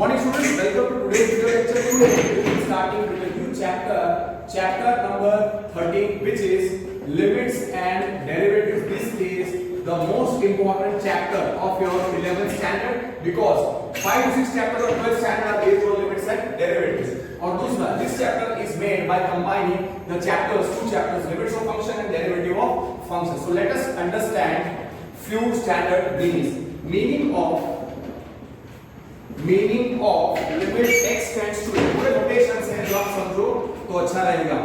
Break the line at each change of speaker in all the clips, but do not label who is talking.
Morning students, welcome to today's video lecture. Today we will be starting with a new chapter number 13, which is limits and derivatives. This is the most important chapter of your 11th standard because 5 to 6 chapters of 12th standard are based on limits and derivatives. और दूसरा, this chapter is made by combining the two chapters, limits of function and derivative of function. So let us understand few standard meanings. Meaning of limit x tends to a, पूरे notation से जो आप समझो तो अच्छा रहेगा.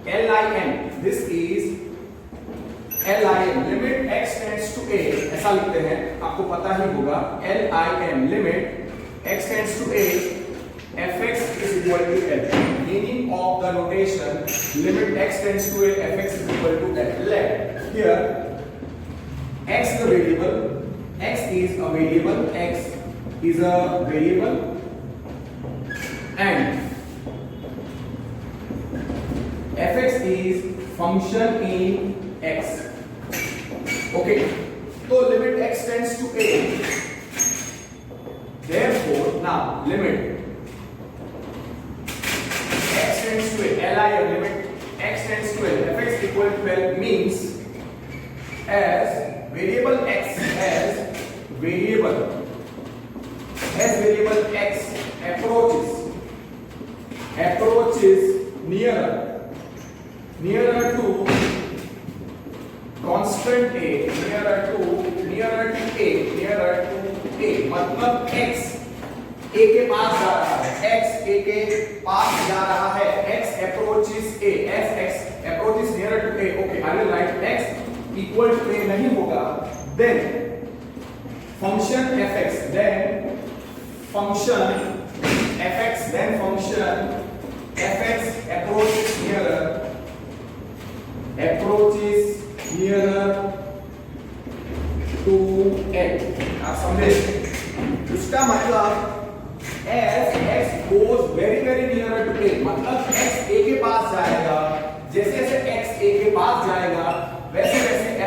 LIM, this is LIM, limit x tends to a, ऐसा लिखते हैं, आपको पता ही होगा. LIM, limit x tends to a, fx is equal to L. Meaning of the notation, limit x tends to a, fx is equal to L. Let here x is a variable, x is a variable, and fx is function in x. Okay, so limit x tends to a, therefore now limit x tends to a, LIM, limit x tends to a, fx equal to L means as variable x x approaches nearer to constant a, nearer to a, मतलब x a के पास जा रहा है, x approaches a, x approaches nearer to a. Okay, I will write x equal to a नहीं होगा, then function fx, then function fx approaches nearer to L. आप समझे? उसका मतलब as x goes very nearer to A, मतलब x a के पास जाएगा, जैसे x a के पास जाएगा वैसे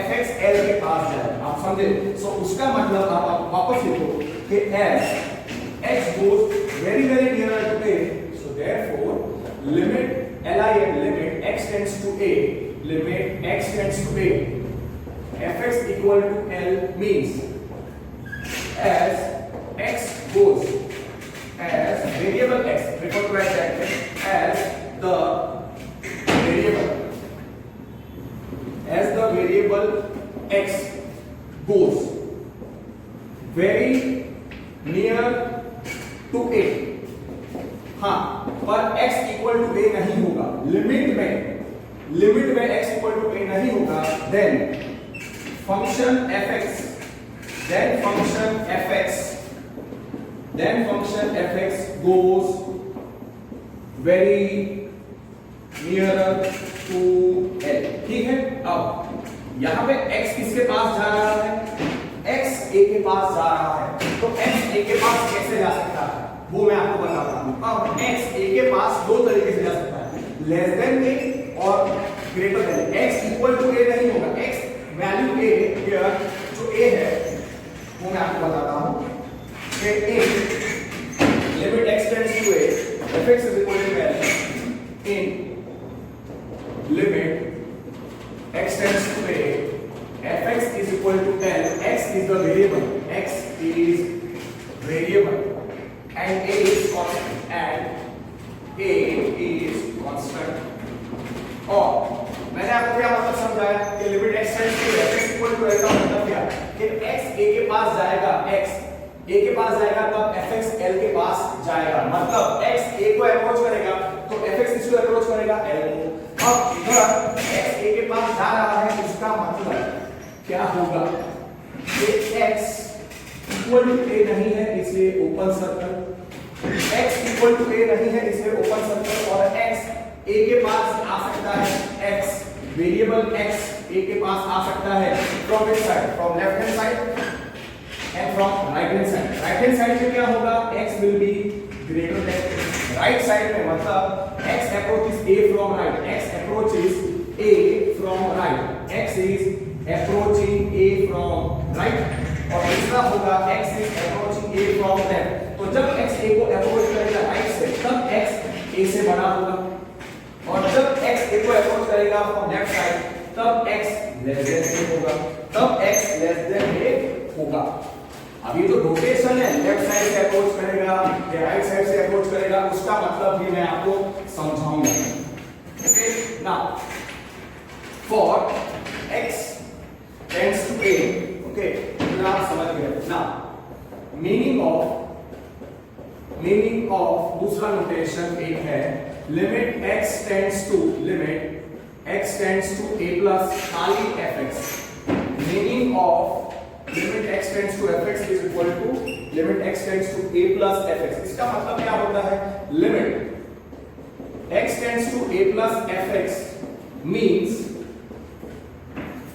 fx L के पास जाएगा. आप समझे? सो उसका मतलब आप वापस लिखो कि as x goes very nearer to A, so therefore limit LIM, limit x tends to a, fx equal to L means as x goes, as variable x, before to write that, as the variable x goes very near to a. हाँ, पर x equal to a नहीं होगा, limit में x equal to a नहीं होगा, then function fx goes very nearer to L. ठीक है? अब यहाँ पे x किसके पास जा रहा है? x a के पास जा रहा है, तो x a के पास कैसे जा सकता है वो मैं आपको बताता हूँ. अब x a के पास दो तरीके से जा सकता है, less than a or greater than. x equal to a नहीं होगा, x वैल्यू a हियर जो a है वो मैं आपको बताता हूँ कि a limit x tends to a, fx is equal to L in limit x tends to a, fx is equal to L. X is the variable, and a is constant, और मैंने आपको क्या मतलब समझाया कि limit x tends to a, fx equal to L का मतलब क्या कि x a के पास जाएगा, तब fx L के पास जाएगा, मतलब x a को अप्रोच करेगा तो fx इसको अप्रोच करेगा L को. अब इधर x a के पास जा रहा है, उसका मतलब क्या होगा कि x इक्वल टू a नहीं है, इसलिए open circle, x equal to a नहीं है, इसलिए ओपन सर्कल, और x a के पास आ सकता है, x वेरिएबल x a के पास आ सकता है from which side, from left hand side and from right hand side. Right hand side में क्या होगा? x will be greater than right side में, मतलब x approaches a from right, x is approaching a from right, और दूसरा होगा x is approaching a from left. तो तो जब x a को अप्रोच करेगा राइट से तब x a से बड़ा होगा, और जब x a को अप्रोच करेगा फ्रॉम लेफ्ट साइड तब x लेस देन a होगा, तब x लेस देन a होगा। अब ये तो रोटेशन है, लेफ्ट साइड से अप्रोच करेगा या राइट साइड से अप्रोच करेगा, उसका मतलब भी मैं आपको समझाऊंगा। Okay, now for x tends to a, okay, तो आप समझ गए ना। मीनिंग ऑफ दूसरा नोटेशन एक है limit x tends to a plus खाली fx। Meaning of limit x tends to fx is equal to limit x tends to a plus fx। इसका मतलब क्या होता है? Limit x tends to a plus fx means,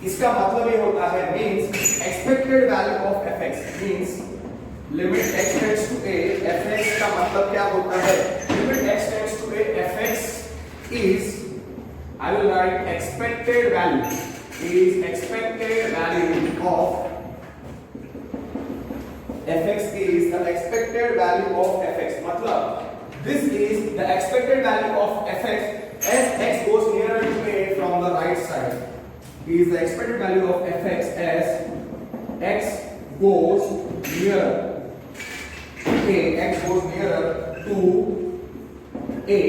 इसका मतलब ये होता है means expected value of fx means limit x tends to a fx का मतलब क्या होता है? Limit x tends to a fx is, I will write expected value is expected value of fx is the expected value of fx, मतलब this is the expected value of fx as x goes nearer to a from the right side, is the expected value of fx as x goes nearer to a, x goes nearer to a,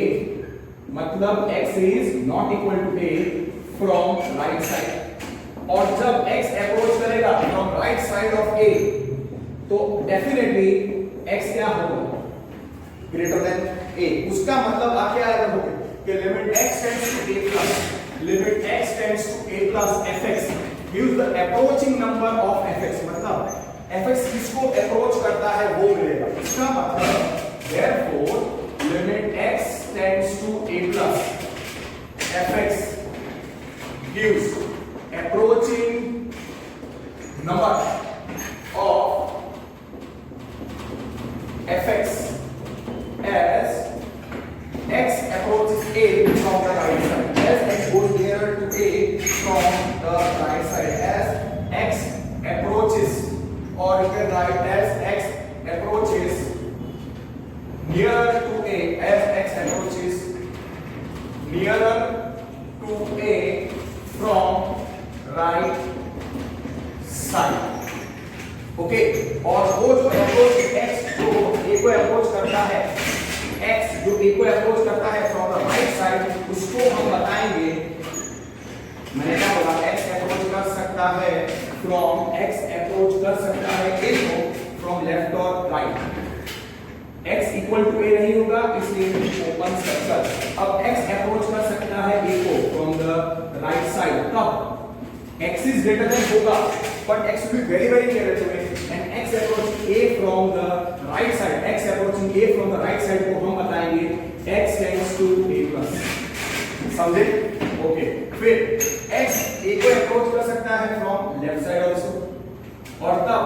मतलब x is not equal to a from right side, और जब x approach करेगा from right side of a तो definitely x क्या होगा? Greater than a। उसका मतलब आप क्या आएगा कि limit x tends to a plus limit x tends to a plus fx gives the approaching number of fx, मतलब fx किसको अप्रोच करता है वो मिलेगा। इसका मतलब therefore limit x tends to a plus fx gives approaching number of fx as x approaches a from the right side, as x goes nearer to a from the right side, as x approaches, or you can write as x approaches nearer to a, as x approaches nearer to a from right side, okay. और वो जो approach x जो a को approach करता है, x जो a को approach करता है फ्रॉम द राइट साइड, उसको हम बताएंगे, मैंने क्या बोला, x अप्रोच कर सकता है a को फ्रॉम लेफ्ट और right, x equal to a नहीं होगा इसलिए ओपन सर्कल। अब x अप्रोच कर सकता है a को फ्रॉम द राइट साइड, तब x is greater than होगा, but x will be very very near to a, and x approaching a from the right side, x approaching a from the right side को हम बताएंगे x tends to a plus, समझे? Okay, फिर x a को approach कर सकता है from left side also, और तब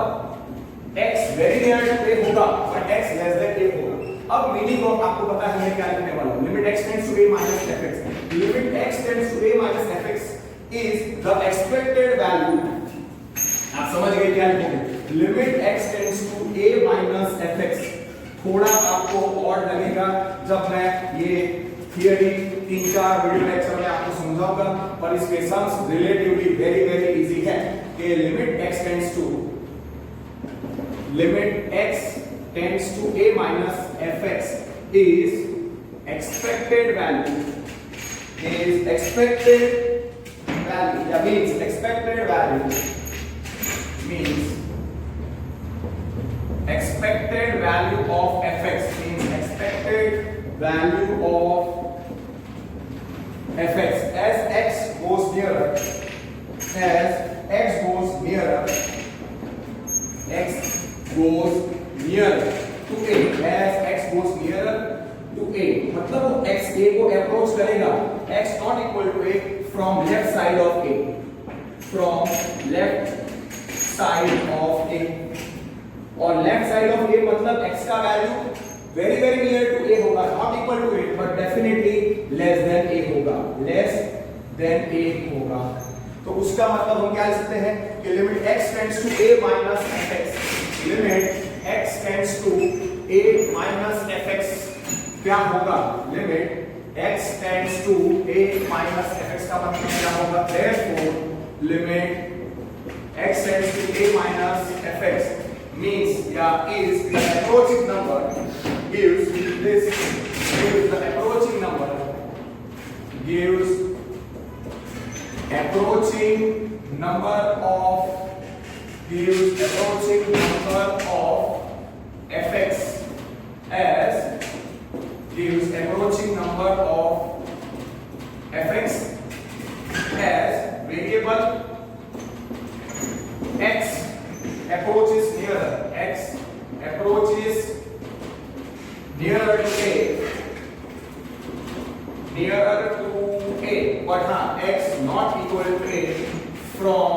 x very near to a होगा but x less than a होगा। अब मीनिंग ऑफ आपको पता है मैं क्या लिखने वाला हूं, limit x tends to a minus fx, limit x tends to a minus fx is the expected value, आप समझ गए क्या लिखोगे? Limit x tends to a minus fx। थोड़ा आपको और लगेगा जब मैं ये थियरी 3-4 वीडियो लेक्चर में आपको समझाऊंगा, पर इसके sums relatively very very easy है कि limit x tends to a minus fx is expected value, that means expected value means expected value of fx means expected value of fx as x goes nearer, to a, as x goes nearer to a, मतलब वो x a को approach करेगा, x not equal to a from left side of a, और left side of a मतलब x का value very very near to a होगा, not equal to it but definitely less than a होगा। तो उसका मतलब हम क्या लिख सकते हैं कि limit x tends to a minus fx, limit x tends to a minus fx क्या होगा, limit x tends to a minus fx का मतलब क्या होगा, therefore limit x tends to a minus fx means is the approaching number gives the approaching number gives approaching number of fx as gives approaching number of fx as variable x approaches nearer, x approaches nearer to a, but x not equal to a from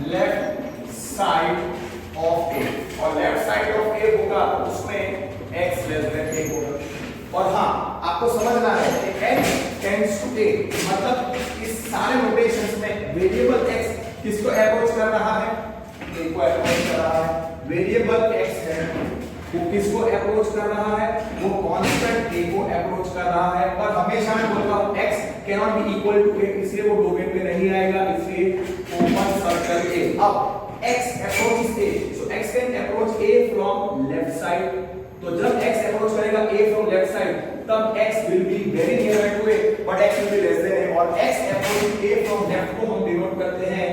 left side of a, और left side of a होगा उसमें x less than a होगा। और आपको समझना है कि x tends to a मतलब इस सारे नोटेशंस में वेरिएबल x किसको अप्रोच कर रहा है, a को अप्रोच कर रहा है। वेरिएबल x है वो किसको अप्रोच कर रहा है, वो कांस्टेंट a को अप्रोच कर रहा है। और हमेशा मैं बोलता हूं x can not be equal to a, इसलिए वो डोमेन में नहीं आएगा, इसलिए ओपन सर्कल a। अब x approaches a, so x can approach a from left side, तो जब x अप्रोच करेगा a from left side तब x will be very near to a but x will be less than a, और x approaching a from left को हम denote करते हैं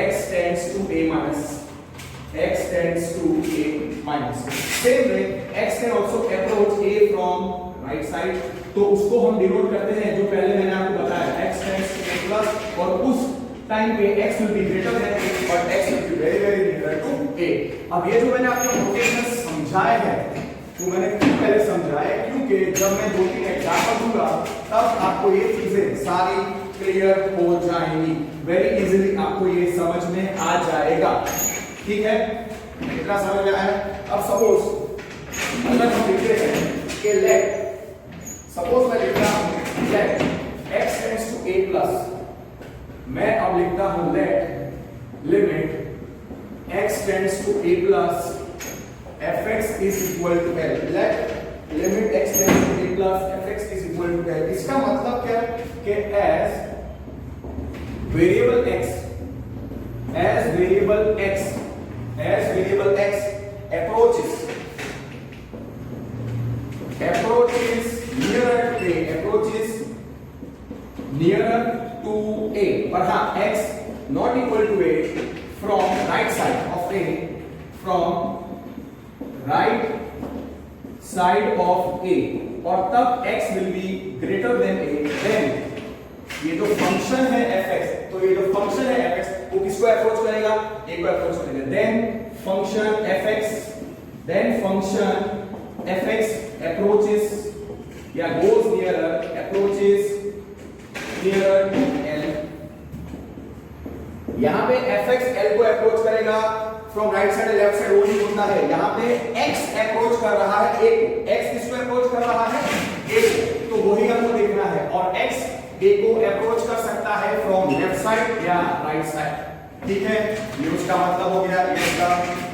x tends to a minus, x tends to a minus। same way x can also approach a from right side, तो उसको हम denote करते हैं जो पहले मैंने आपको बताया x tends to a plus, और उस टाइम पे x will be greater than a but x will be very very near to a। अब ये जो मैंने आपको नोटेशन समझाए हैं तो मैंने क्यों पहले समझाया, क्योंकि जब मैं 2-3 एग्जांपल दूंगा तब आपको ये चीजें सारी क्लियर हो जाएंगी, वेरी इजीली आपको ये समझ में आ जाएगा। ठीक है, इतना समझ में आया। अब सपोज अगर हम लिखते हैं कि सपोज मैं लिख रहा हूं let x tends to a plus, मैं अब लिखता हूं let limit x tends to a plus fx is equal to l, let limit x tends to a plus fx is equal to l। इसका मतलब क्या कि as variable x approaches nearer to a but x not equal to a from right side of a, from right side of a, और तब x will be greater than a, then ये जो function है fx, तो ये जो function है fx वो किसको अप्रोच करेगा, a को अप्रोच करेगा। then function fx approaches या goes nearer, approaches nearer to l। यहाँ पे fx l को अप्रोच करेगा from right side left side, वो नहीं होता है। यहाँ पे x अप्रोच कर रहा है a को, x किसको अप्रोच कर रहा है, a को, तो वही हमको देखना है। और x a को अप्रोच कर सकता है फ्रॉम लेफ्ट साइड या राइट साइड। ठीक है, ये उसका मतलब हो गया, ये उसका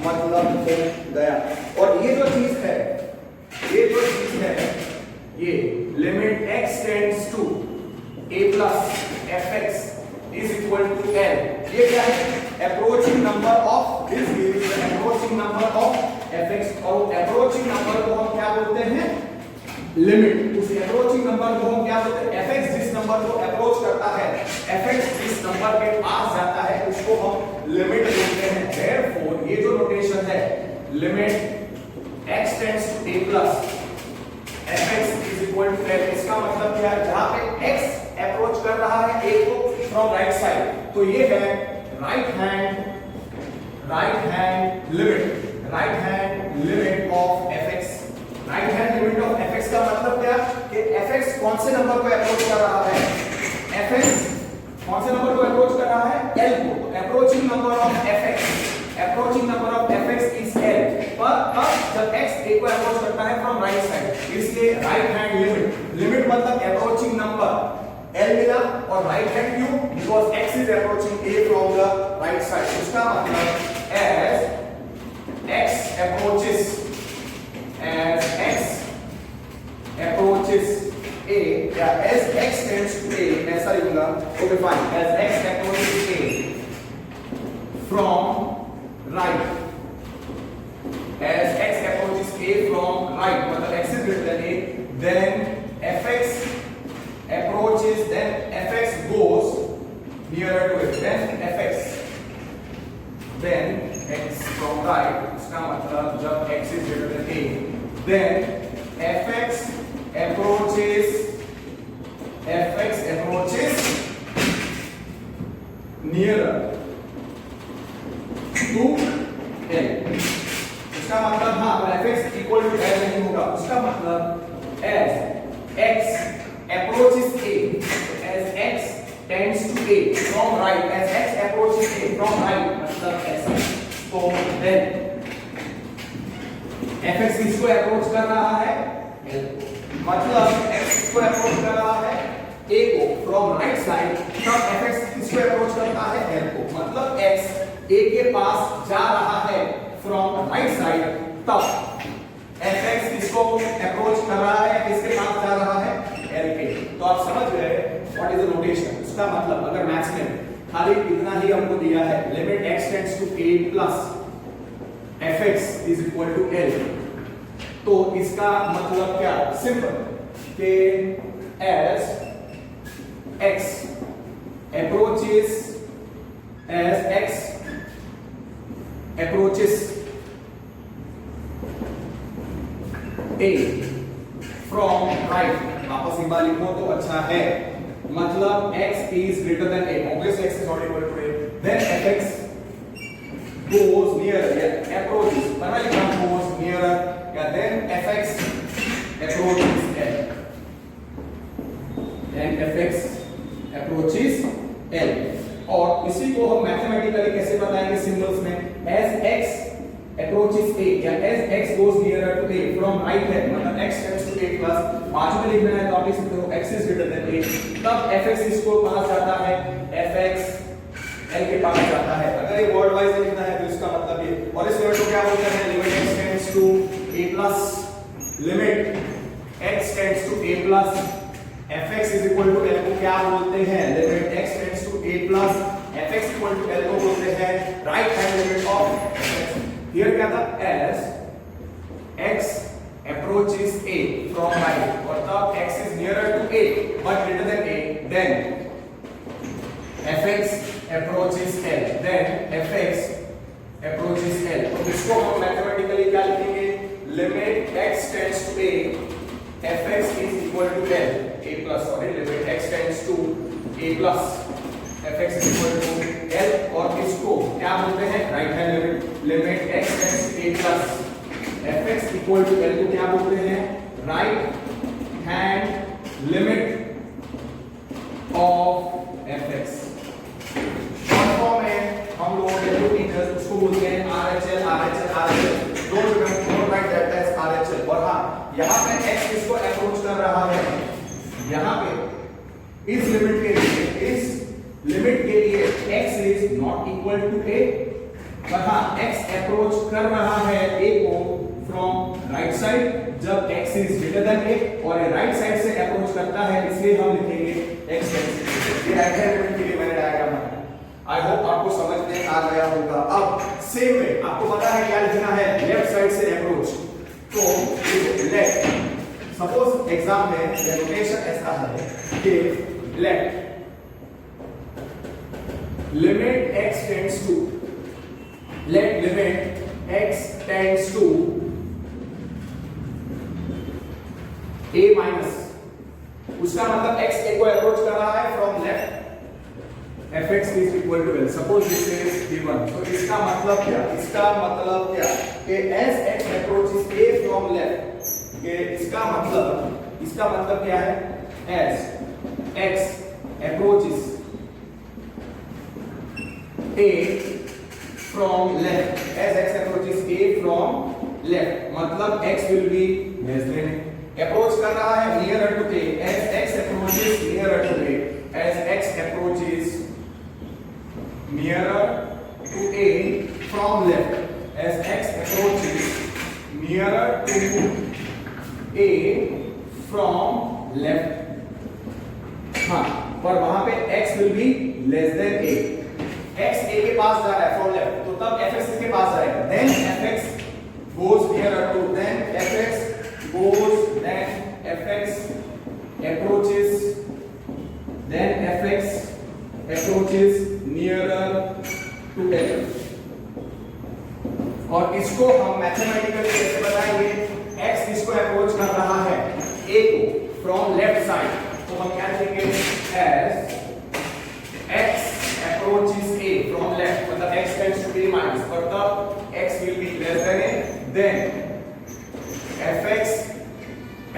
मतलब हो गया। और ये जो चीज है ये limit x tends to a plus fx is equal to l, ये क्या है, approaching number of this gives the approaching number of fx, और approaching number को हम क्या बोलते हैं, लिमिट। उस approaching number को हम क्या बोलते हैं, fx जिस नंबर को अप्रोच करता है, fx जिस नंबर के पास जाता है उसको हम लिमिट बोलते हैं। therefore ये जो नोटेशन है limit x tends to a plus fx is equal to l, इसका मतलब क्या है, जहां पे x अप्रोच कर रहा है a को फ्रॉम राइट साइड, तो ये है right hand limit of fx। Right hand limit of fx का मतलब क्या कि fx कौन से नंबर को अप्रोच कर रहा है, fx कौन से नंबर को अप्रोच कर रहा है, l को। तो approaching number of fx is l, पर अब जब x a को अप्रोच करता है फ्रॉम राइट साइड, इसलिए राइट हैंड लिमिट मतलब अप्रोचिंग नंबर l मिला, और राइट हैंड क्यों, because x is approaching a from the right side। उसका मतलब as x approaches as x approaches a, या as x tends to a, ऐसा लिखूंगा, okay fine, as x approaches a from right, as x approaches a from right, मतलब x is greater than a, then fx approaches, then fx goes nearer to it, then x from right, इसका मतलब जब x is greater than a, then fx approaches nearer to l, इसका मतलब हाँ, fx equal to l नहीं होगा, उसका मतलब as x approaches a, as x tends to a from right, as x approaches a from right, मतलब ऐसा, तो then fx किसको अप्रोच कर रहा है, मतलब x किसको अप्रोच कर रहा है, a को from right side, तब fx किसको अप्रोच करता है, l को, मतलब x a के पास जा रहा है from right side, तब fx किसको अप्रोच कर रहा है, किसके पास जा रहा है, l के। तो आप समझ गए व्हाट इज द नोटेशन, इसका मतलब अगर मैथ्स में खाली इतना ही हमको दिया है, limit x tends to a plus fx is equal to l, तो इसका मतलब क्या, सिंपल, कि as x approaches a from right, वापस एक बार लिखो तो अच्छा है, मतलब x is greater than a, obviously x is not equal to a, then fx goes nearer, या approaches, बना लिखा goes nearer, या then fx approaches l, then fx approaches l, और इसी को हम मैथमेटिकली कैसे बताएंगे सिंबल्स में, as x approaches a, या as x goes nearer to a from right है, मतलब x tends to a plus, बाजू में लिखना है तो आप लिख सकते हो x is greater than a, तब fx इसको पास जाता है, fx l के पास जाता है, अगर ये वर्ड वाइज लिखना है तो इसका मतलब ये, और इस लिमिट को क्या बोलते हैं, limit x tends to a plus, limit x tends to a plus fx is equal to l को क्या बोलते हैं, limit x tends to a plus fx equal to l को बोलते हैं right hand limit of fx। Here क्या था, as x approaches a from right, और तब x is nearer to a but greater than a, then fx approaches l, then fx approaches l, तो इसको हम मैथमेटिकली क्या लिखेंगे, limit x tends to a fx is equal to l, a plus, sorry, limit x tends to a plus fx is equal to l, और इसको क्या बोलते हैं, right hand limit, limit x tends to a plus fx equal to l को क्या बोलते हैं, right hand limit of fx। Short form में हम लोग टीचर्स उसको बोलते हैं RHL, don't write that as RHL। और हाँ, यहाँ पे x किसको अप्रोच कर रहा है, यहाँ पे इस लिमिट के लिए x is not equal to a, पर हाँ x अप्रोच कर रहा है a को फ्रॉम राइट साइड, जब x is greater than a, और ये राइट साइड से अप्रोच करता है, इसलिए हम लिखेंगे x टेंड्स, ये राइट हैंड लिमिट के लिए मैंने डायग्राम बनाया। आई होप आपको समझ में आ गया होगा। अब सेम में आपको पता है क्या लिखना है, लेफ्ट साइड से अप्रोच, तो लेफ्ट, सपोज एग्जाम में ये नोटेशन ऐसा है कि left limit x tends to, let limit x tends to a minus, उसका मतलब x a को अप्रोच कर रहा है from left, fx is equal to l, suppose this is given, तो इसका मतलब क्या, कि as x approaches a from left, कि इसका मतलब क्या है, as x approaches a from left, as x approaches a from left, मतलब x will be less than a, approach कर रहा है nearer to a, as x approaches nearer to a, as x approaches nearer to a from left, as x approaches nearer to a from left. हाँ, पर वहां पे x will be less than a. x a के पास जा रहा है from left, तो तब fx किसके पास जाएगा? Then fx goes nearer to, then fx goes, then fx approaches, then fx approaches nearer to l. और इसको हम मैथमेटिकली कैसे बताएंगे? x इसको अप्रोच कर रहा है a को फ्रॉम लेफ्ट साइड, तो हम क्या लिखेंगे? as x approaches a from left, मतलब x tends to a minus, और तब x will be less than a, then fx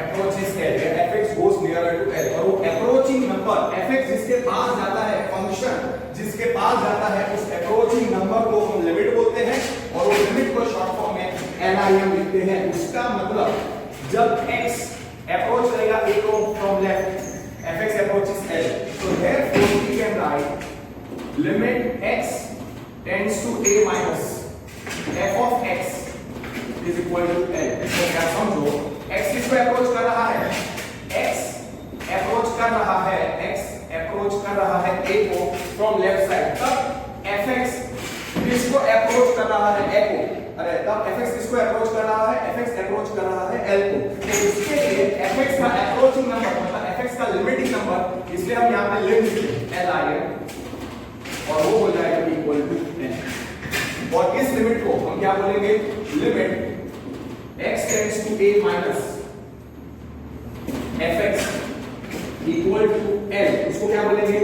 approaches l, fx goes nearer to l. और वो approaching number, fx जिसके पास जाता है, फंक्शन जिसके पास जाता है, उस approaching number को हम लिमिट बोलते हैं, और वो लिमिट को शॉर्ट फॉर्म में LIM लिखते हैं. उसका मतलब जब x अप्रोच करेगा a को from left, fx approaches l, so therefore we can write limit x tends to a minus f of x is equal to l. इसको क्या समझो? x किसको अप्रोच कर रहा है? x अप्रोच कर रहा है, x अप्रोच कर रहा है a को फ्रॉम लेफ्ट साइड, तब fx किसको अप्रोच कर रहा है? a को. अरे तब fx किसको अप्रोच कर रहा है? fx अप्रोच कर रहा है l को. तो इसके लिए fx का अप्रोचिंग नंबर मतलब fx का लिमिटिंग नंबर, इसलिए हम यहां पे लिख देते हैं LIM, और वो हो जाएगा इक्वल टू n. और इस लिमिट को हम क्या बोलेंगे? Limit x tends to a minus fx equal to l. उसको क्या बोलेंगे?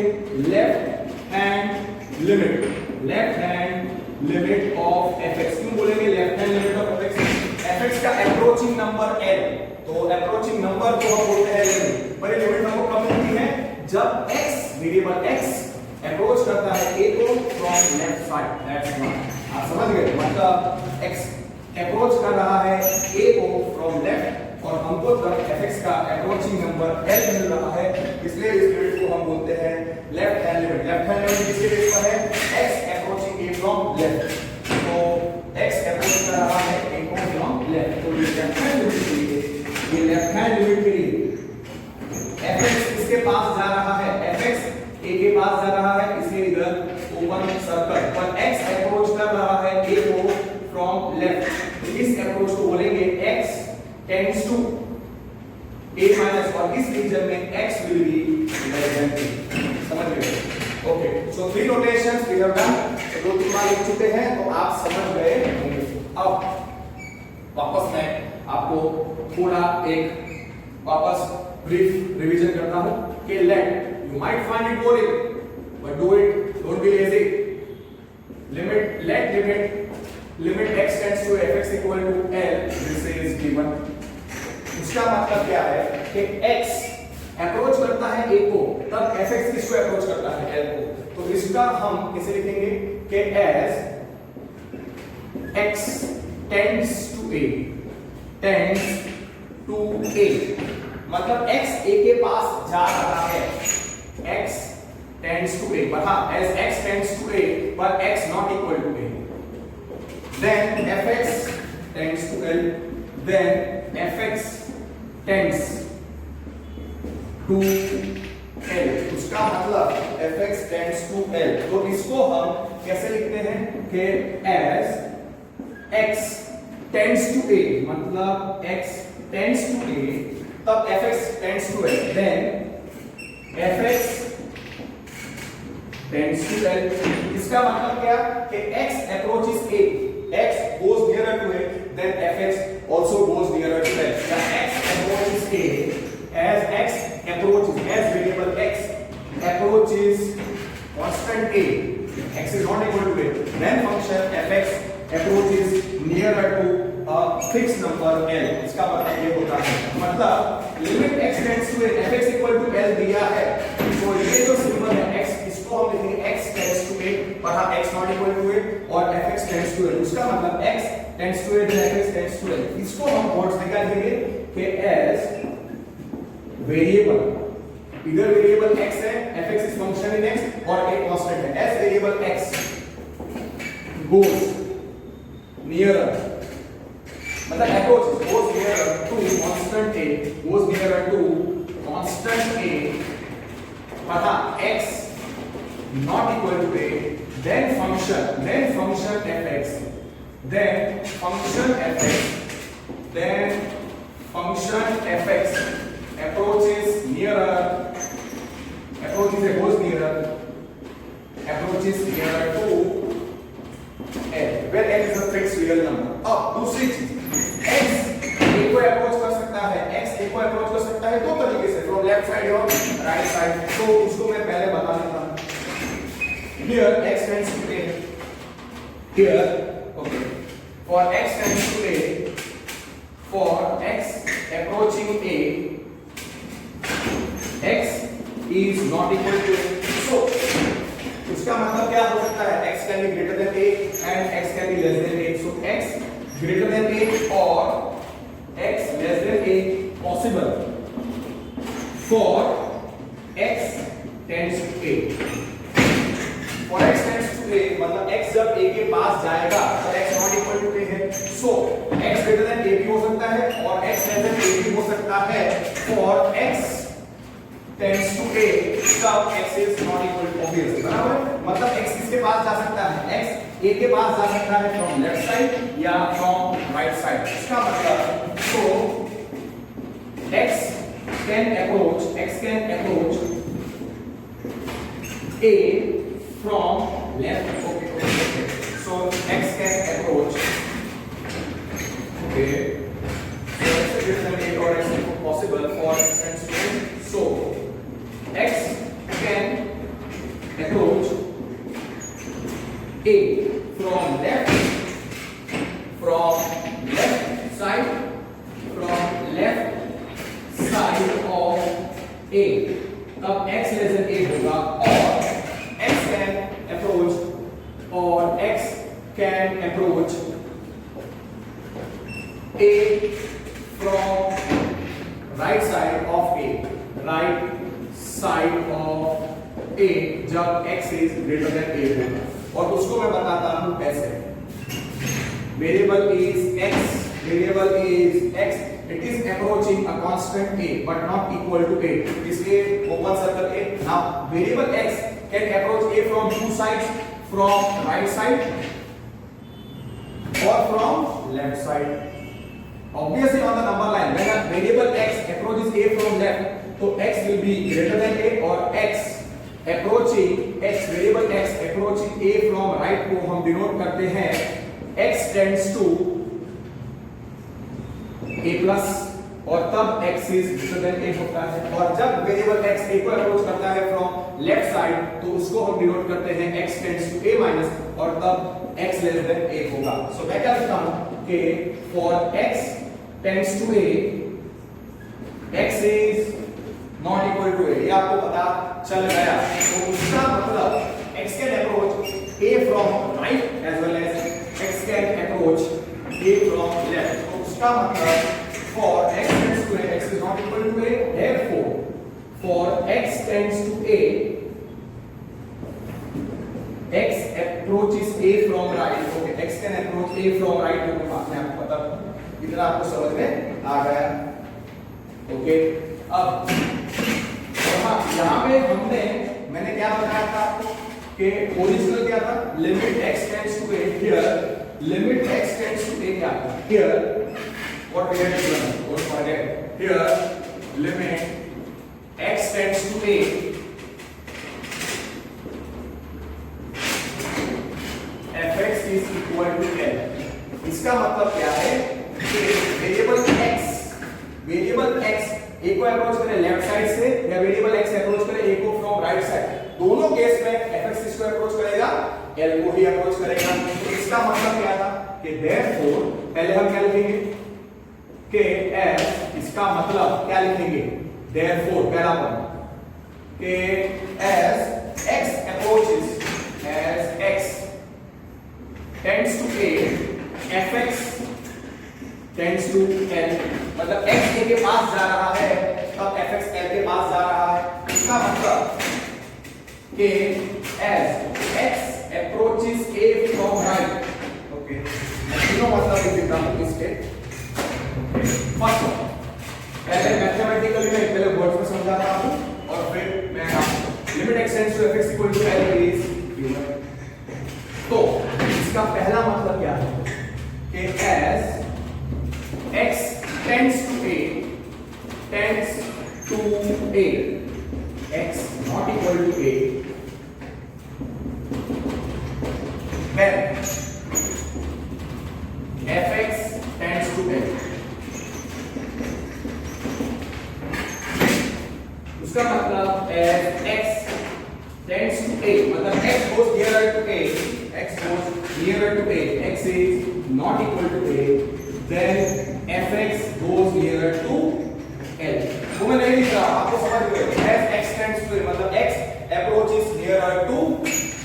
Left hand limit, left hand limit of fx. क्यों बोलेंगे left hand limit of fx? fx का अप्रोचिंग नंबर l, तो अप्रोचिंग नंबर को हम बोलते हैं लिमिट. पर ये लिमिट हमको कब मिलती है? जब x वेरिएबल x अप्रोच करता है a को from left side. That's not, आप समझ गए? मतलब x अप्रोच कर रहा है a को फ्रॉम लेफ्ट, और हमको तब fx का अप्रोचिंग नंबर l मिल रहा है, इसलिए इस लिमिट को हम बोलते हैं left hand limit. Left hand limit किसके बेस पर है? x approaching a from left, तो x अप्रोच कर रहा है a को फ्रॉम लेफ्ट, तो ये लेफ्ट हैंड लिमिट के लिए, ये लेफ्ट हैंड लिमिट के लिए fx किसके पास जा रहा है? fx a के पास जा रहा है, इसलिए इधर ओपन सर्कल पर x अप्रोच कर रहा है a को फ्रॉम लेफ्ट. इस अप्रोच को बोलेंगे x tends to a minus, और इस रीजन में x will be less than a. समझ गए? ओके, so three notations we have done. दो तीन बार लिख चुके हैं, तो आप समझ गए होंगे. अब वापस मैं आपको थोड़ा एक वापस ब्रीफ रिवीजन करता हूं कि late, you might find it boring, but do it, don't be lazy. Limit x tends to fx equal to l, this is given. इसका मतलब क्या है कि x अप्रोच करता है a को, तब fx किसको अप्रोच करता है? l को. तो इसका हम कैसे लिखेंगे कि as x tends to a, मतलब x a के पास जा रहा है, x tends to a, but हाँ, as x tends to a, but x not equal to a, then fx tends to l, then fx tends to l. उसका मतलब fx tends to l. तो इसको हम कैसे लिखते हैं कि as x tends to a, मतलब x tends to a, तब fx tends to l, then fx tends to l. इसका मतलब क्या कि x approaches a, x goes nearer to a, then fx also goes nearer to l. या x approaches a, as x approaches, as variable x approaches constant a, x is not equal to a, then function fx approaches nearer to a fixed number l. इसका मतलब ये होता है, मतलब limit x tends to a, fx equal to l दिया है, तो ये जो सिंबल है x, इसको हम लिखेंगे x tends to a, पर हाँ x not equal to a, और fx tends to l. उसका मतलब x tends to a, then fx tends to l. इसको हम वर्ड्स निकाल देंगे कि as वेरिएबल, इधर वेरिएबल x है, fx is function in x और a कांस्टेंट है, as variable x goes nearer मतलब approaches goes nearer to constant a, goes nearer to constant a, तथा x not equal to a, then function fx, then function fx approaches nearer, goes nearer to n, where n is a fixed real number. अब दूसरी चीज, x a को approach कर सकता है, दो तरीके से, फ्रॉम लेफ्ट साइड और राइट साइड, तो उसको मैं पहले बता देता हूं. Here x tends to a, here okay, for x tends to a, for x approaching a, x is not equal to a, so उसका मतलब क्या हो सकता है, x can be greater than a and x can be less than a, so x greater than a or x less than a possible for x tends to a. For x tends to a मतलब x जब a के पास जाएगा तो x not equal to a है, so x greater than a भी हो सकता है और x less than a भी हो सकता है. For x tends to a तब x is not equal to obvious, बराबर. मतलब x किसके पास जा सकता है, x a के पास जा सकता है from left side या from right side. इसका मतलब so x can approach a from left, okay. So x can approach, okay. So x is greater than a or x is possible for x tends to a. So x can approach a from left side of a, तब x less than a होगा, और x can approach a from right side of a जब x is greater than a होगा. और उसको मैं बताता हूं कैसे. Variable is x, it is approaching a constant a but not equal to a, इसलिए open circle a. Now variable x can approach a from two sides, from right side or from left side. Obviously on the number line when a variable x approaches a from left, तो x will be greater than a, और variable x approaching a from right को हम denote करते हैं x tends to a plus, और तब x is greater than a होता है. और जब वेरिएबल x a को अप्रोच करता है फ्रॉम लेफ्ट साइड तो उसको हम डिनोट करते हैं x tends to a minus, और तब x less than a होगा. सो मैं क्या लिखता हूं कि for x tends to a, x is not equal to a, ये आपको पता चल गया. तो उसका मतलब x can approach a from right as well as x can approach a from left. तो उसका मतलब for x tends to a, x is not equal to a, therefore for x tends to a, x approaches a from right. Okay, x can approach a from right. तो बात में आपको पता, इतना आपको समझ में आ गया. ओके, अब यहाँ पे मैंने क्या बताया था आपको कि ओरिजिनल क्या था, limit x tends to a. Here limit x tends to a क्या था, here what we have done, don't forget, here limit x tends to a fx is equal to l. इसका मतलब क्या है कि वेरिएबल x a को approach करे left side से या वेरिएबल x अप्रोच करे a को फ्रॉम राइट साइड, दोनों केस में fx इसको अप्रोच करेगा, l को भी अप्रोच करेगा. तो इसका मतलब क्या था कि therefore पहले हम क्या लिखेंगे कि f, इसका मतलब क्या लिखेंगे, therefore पहला पद कि as x approaches, as x tends to a, fx tends to l. मतलब x a के पास जा रहा है तब fx l के पास जा रहा है. इसका मतलब कि as x approaches a from right, okay, तीनों मतलब लिख देता हूं इसके. फर्स्ट वन पहले मैथमेटिकली मैं पहले वर्ड्स में समझाता हूं और फिर मैं limit x tends to fx equal to l is given. तो इसका पहला मतलब क्या है कि as x tends to a x not equal to a then fx tends to l। उसका मतलब as x tends to a मतलब x goes nearer to a, x goes nearer to a, x is not equal to a, then fx goes nearer to l। वो मैं नहीं लिख रहा, आपको समझ गए। as x tends to a मतलब x approaches nearer to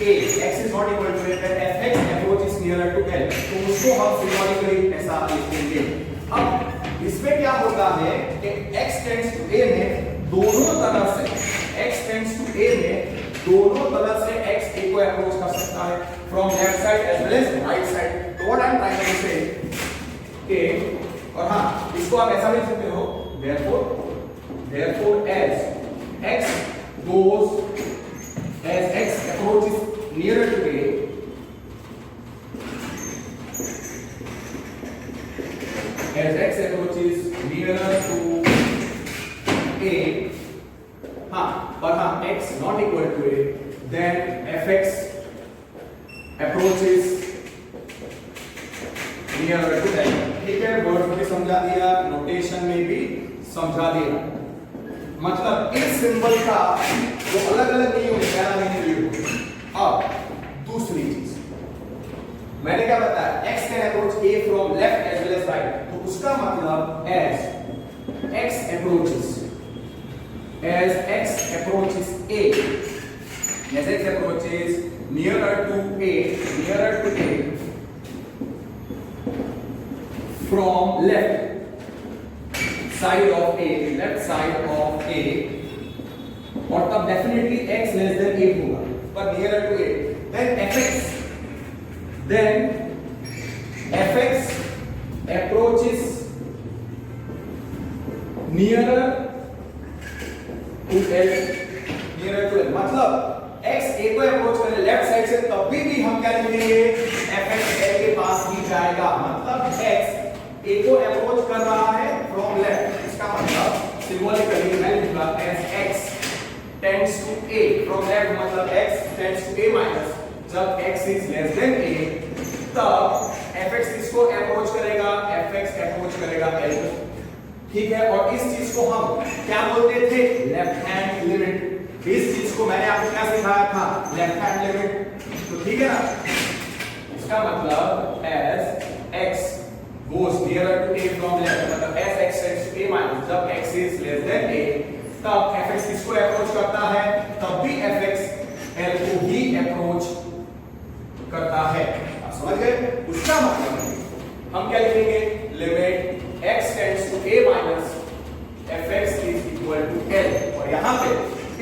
a, x is not equal to a, then fx approaches nearer to l। तो उसको हम सिंबॉलिकली ऐसा लिखेंगे। अब इसमें क्या होता है कि x tends to a में दोनों तरफ से x tends to a में दोनों तरफ से x a को अप्रोच कर सकता है from left side as well as right side। तो what I am trying to say कि और हाँ इसको आप ऐसा भी लिख सकते हो therefore as x approaches nearer to a as x approaches nearer to a हाँ और हाँ x not equal to a then fx approaches nearer to l। ठीक है, वर्ड में भी समझा दिया, नोटेशन में भी समझा दिया। मतलब इस सिंबल का जो अलग अलग नहीं होने पहला नहीं रीड। अब दूसरी चीज मैंने क्या बताया x can approach a from left as well as right। तो उसका मतलब as x approaches a as x approaches nearer to a from left side of a और तब definitely x less than a होगा पर nearer to a then fx approaches nearer to l मतलब x a को approach करे left side से तब भी हम क्या लिखेंगे fx l के पास ही जाएगा। मतलब x a को अप्रोच कर रहा है फ्रॉम लेफ्ट, इसका मतलब सिंबॉलिकली मैं लिखूंगा as x tends to a from left मतलब x tends to a minus जब x is less than a तब fx किसको अप्रोच करेगा l। ठीक है, और इस चीज को हम क्या बोलते थे लेफ्ट हैंड लिमिट। इस चीज को मैंने आपको क्या सिखाया था लेफ्ट हैंड लिमिट। तो ठीक है ना, इसका मतलब as x goes nearer to a from left मतलब as x tends to a minus जब x is less than a तब fx किसको अप्रोच करता है तब भी fx l को ही अप्रोच करता है। आप समझ गए? उसका मतलब हम क्या लिखेंगे limit x tends to a minus fx is equal to l। और यहाँ पे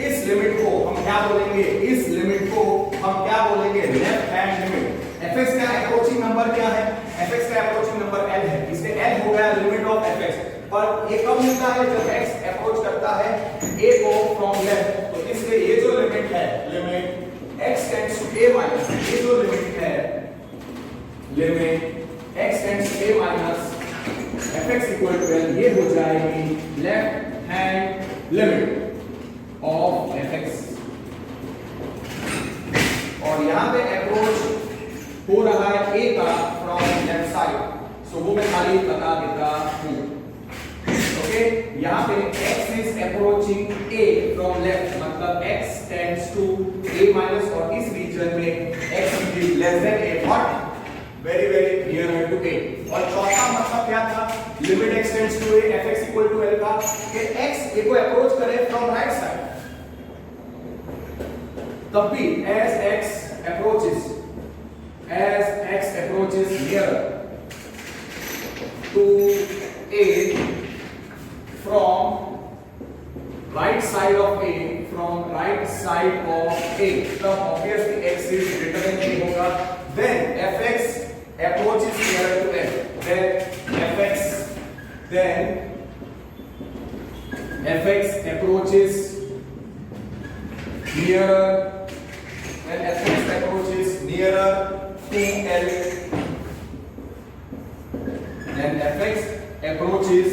इस लिमिट को हम क्या बोलेंगे लेफ्ट हैंड लिमिट। fx का अप्रोचिंग नंबर क्या है fx का अप्रोचिंग नंबर l है, इससे l हो गया लिमिट ऑफ fx। पर ये कब मिलता है जब x अप्रोच करता है a को फ्रॉम लेफ्ट। तो इसलिए ये जो लिमिट है limit x tends to a minus ये जो लिमिट है limit x tends to a minus fx equal to l ये हो जाएगी left hand limit of fx। और यहाँ पे अप्रोच हो रहा है a का फ्रॉम लेफ्ट साइड, सो वो मैं खाली बता देता हूँ। ओके, यहाँ पे x is approaching a from left मतलब x tends to a minus और इस रीजन में x is less than a but very nearer to a। और चौथा मतलब क्या था limit x tends to a fx equal to l का कि x a को अप्रोच करे फ्रॉम राइट साइड तब भी as x approaches nearer to a from right side of a तब obviously x is greater than a होगा। then fx approaches nearer to l then fx then fx approaches nearer, when fx approaches nearer to L, then fx approaches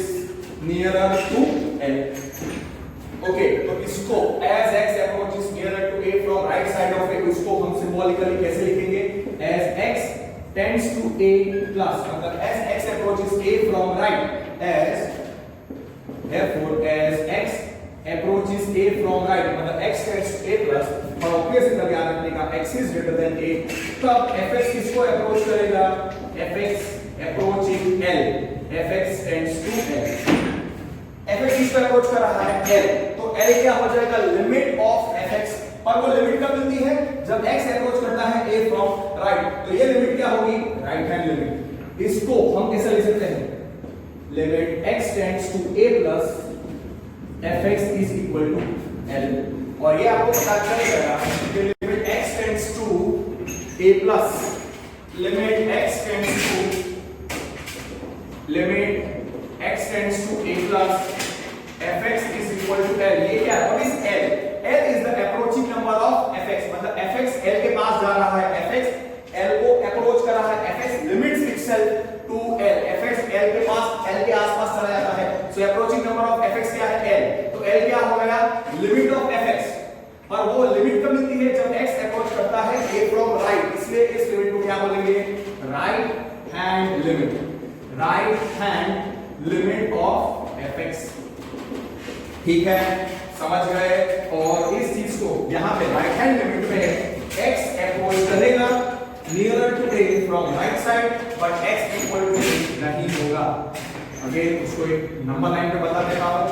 nearer to L. Okay, तो इसको as x approaches nearer to A from right side of A, उसको हम symbolically कैसे लिखेंगे? as x tends to A plus, मतलब as x approaches A from right, therefore as x approaches A from right, मतलब x tends to A plus, और obvious इतना ध्यान रखने का x is greater than A, तब fx किसको approach करेगा? fx approaching L, fx tends to L, fx किसको अप्रोच कर रहा है? L, तो L क्या हो जाएगा? लिमिट ऑफ fx, और वो लिमिट कब मिलती है? जब x अप्रोच करता है A फ्रॉम राइट, तो ये लिमिट क्या होगी? Right hand limit. इसको हम कैसे लिख सकते हैं? Limit x tends to A plus fx is equal to L, और ये आपको पता चल गया कि limit x tends to A plus, limit x tends to A plus fx is equal to L, ये क्या है? What is L? L is the approaching number of fx, मतलब fx L के पास जा रहा है, fx L को approach कर रहा है, fx limits itself to L, fx L के पास, L के आसपास चला जाता है, so approaching number of fx क्या है? L, तो L क्या हो गया? लिमिट ऑफ fx, और वो लिमिट कब मिलती है? जब x अप्रोच करता है A from right, इसलिए इस लिमिट को क्या बोलेंगे? Right hand limit, right hand limit of fx, ठीक है, समझ गए? और इस चीज को यहां पे राइट हैंड लिमिट में x अप्रोच करेगा nearer to A from right side, but x equal to नहीं होगा। अगेन उसको एक नंबर लाइन पे बता देता हूं,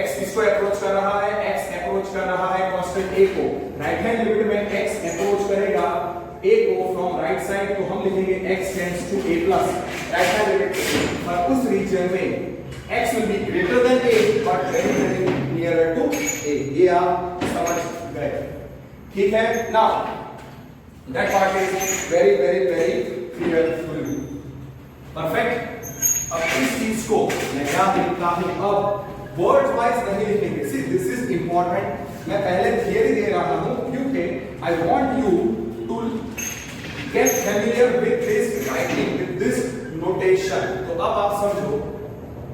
x किसको अप्रोच कर रहा है? x अप्रोच कर रहा है कांस्टेंट A को, राइट हैंड लिमिट में x अप्रोच करेगा A को फ्रॉम राइट साइड, तो हम लिखेंगे x tends to A plus, right hand limit, और उस रीजन में x will be greater than A but very very nearer to A, ये आप समझ गए, ठीक है? Now that part is very very very clear to you, perfect। अब इस चीज को मैं क्या लिखता हूं? अब वर्ड वाइज नहीं लिखेंगे, see this is important, मैं पहले थियरी दे रहा हूं क्योंकि I want you to get familiar with this writing, with this notation, तो अब आप समझो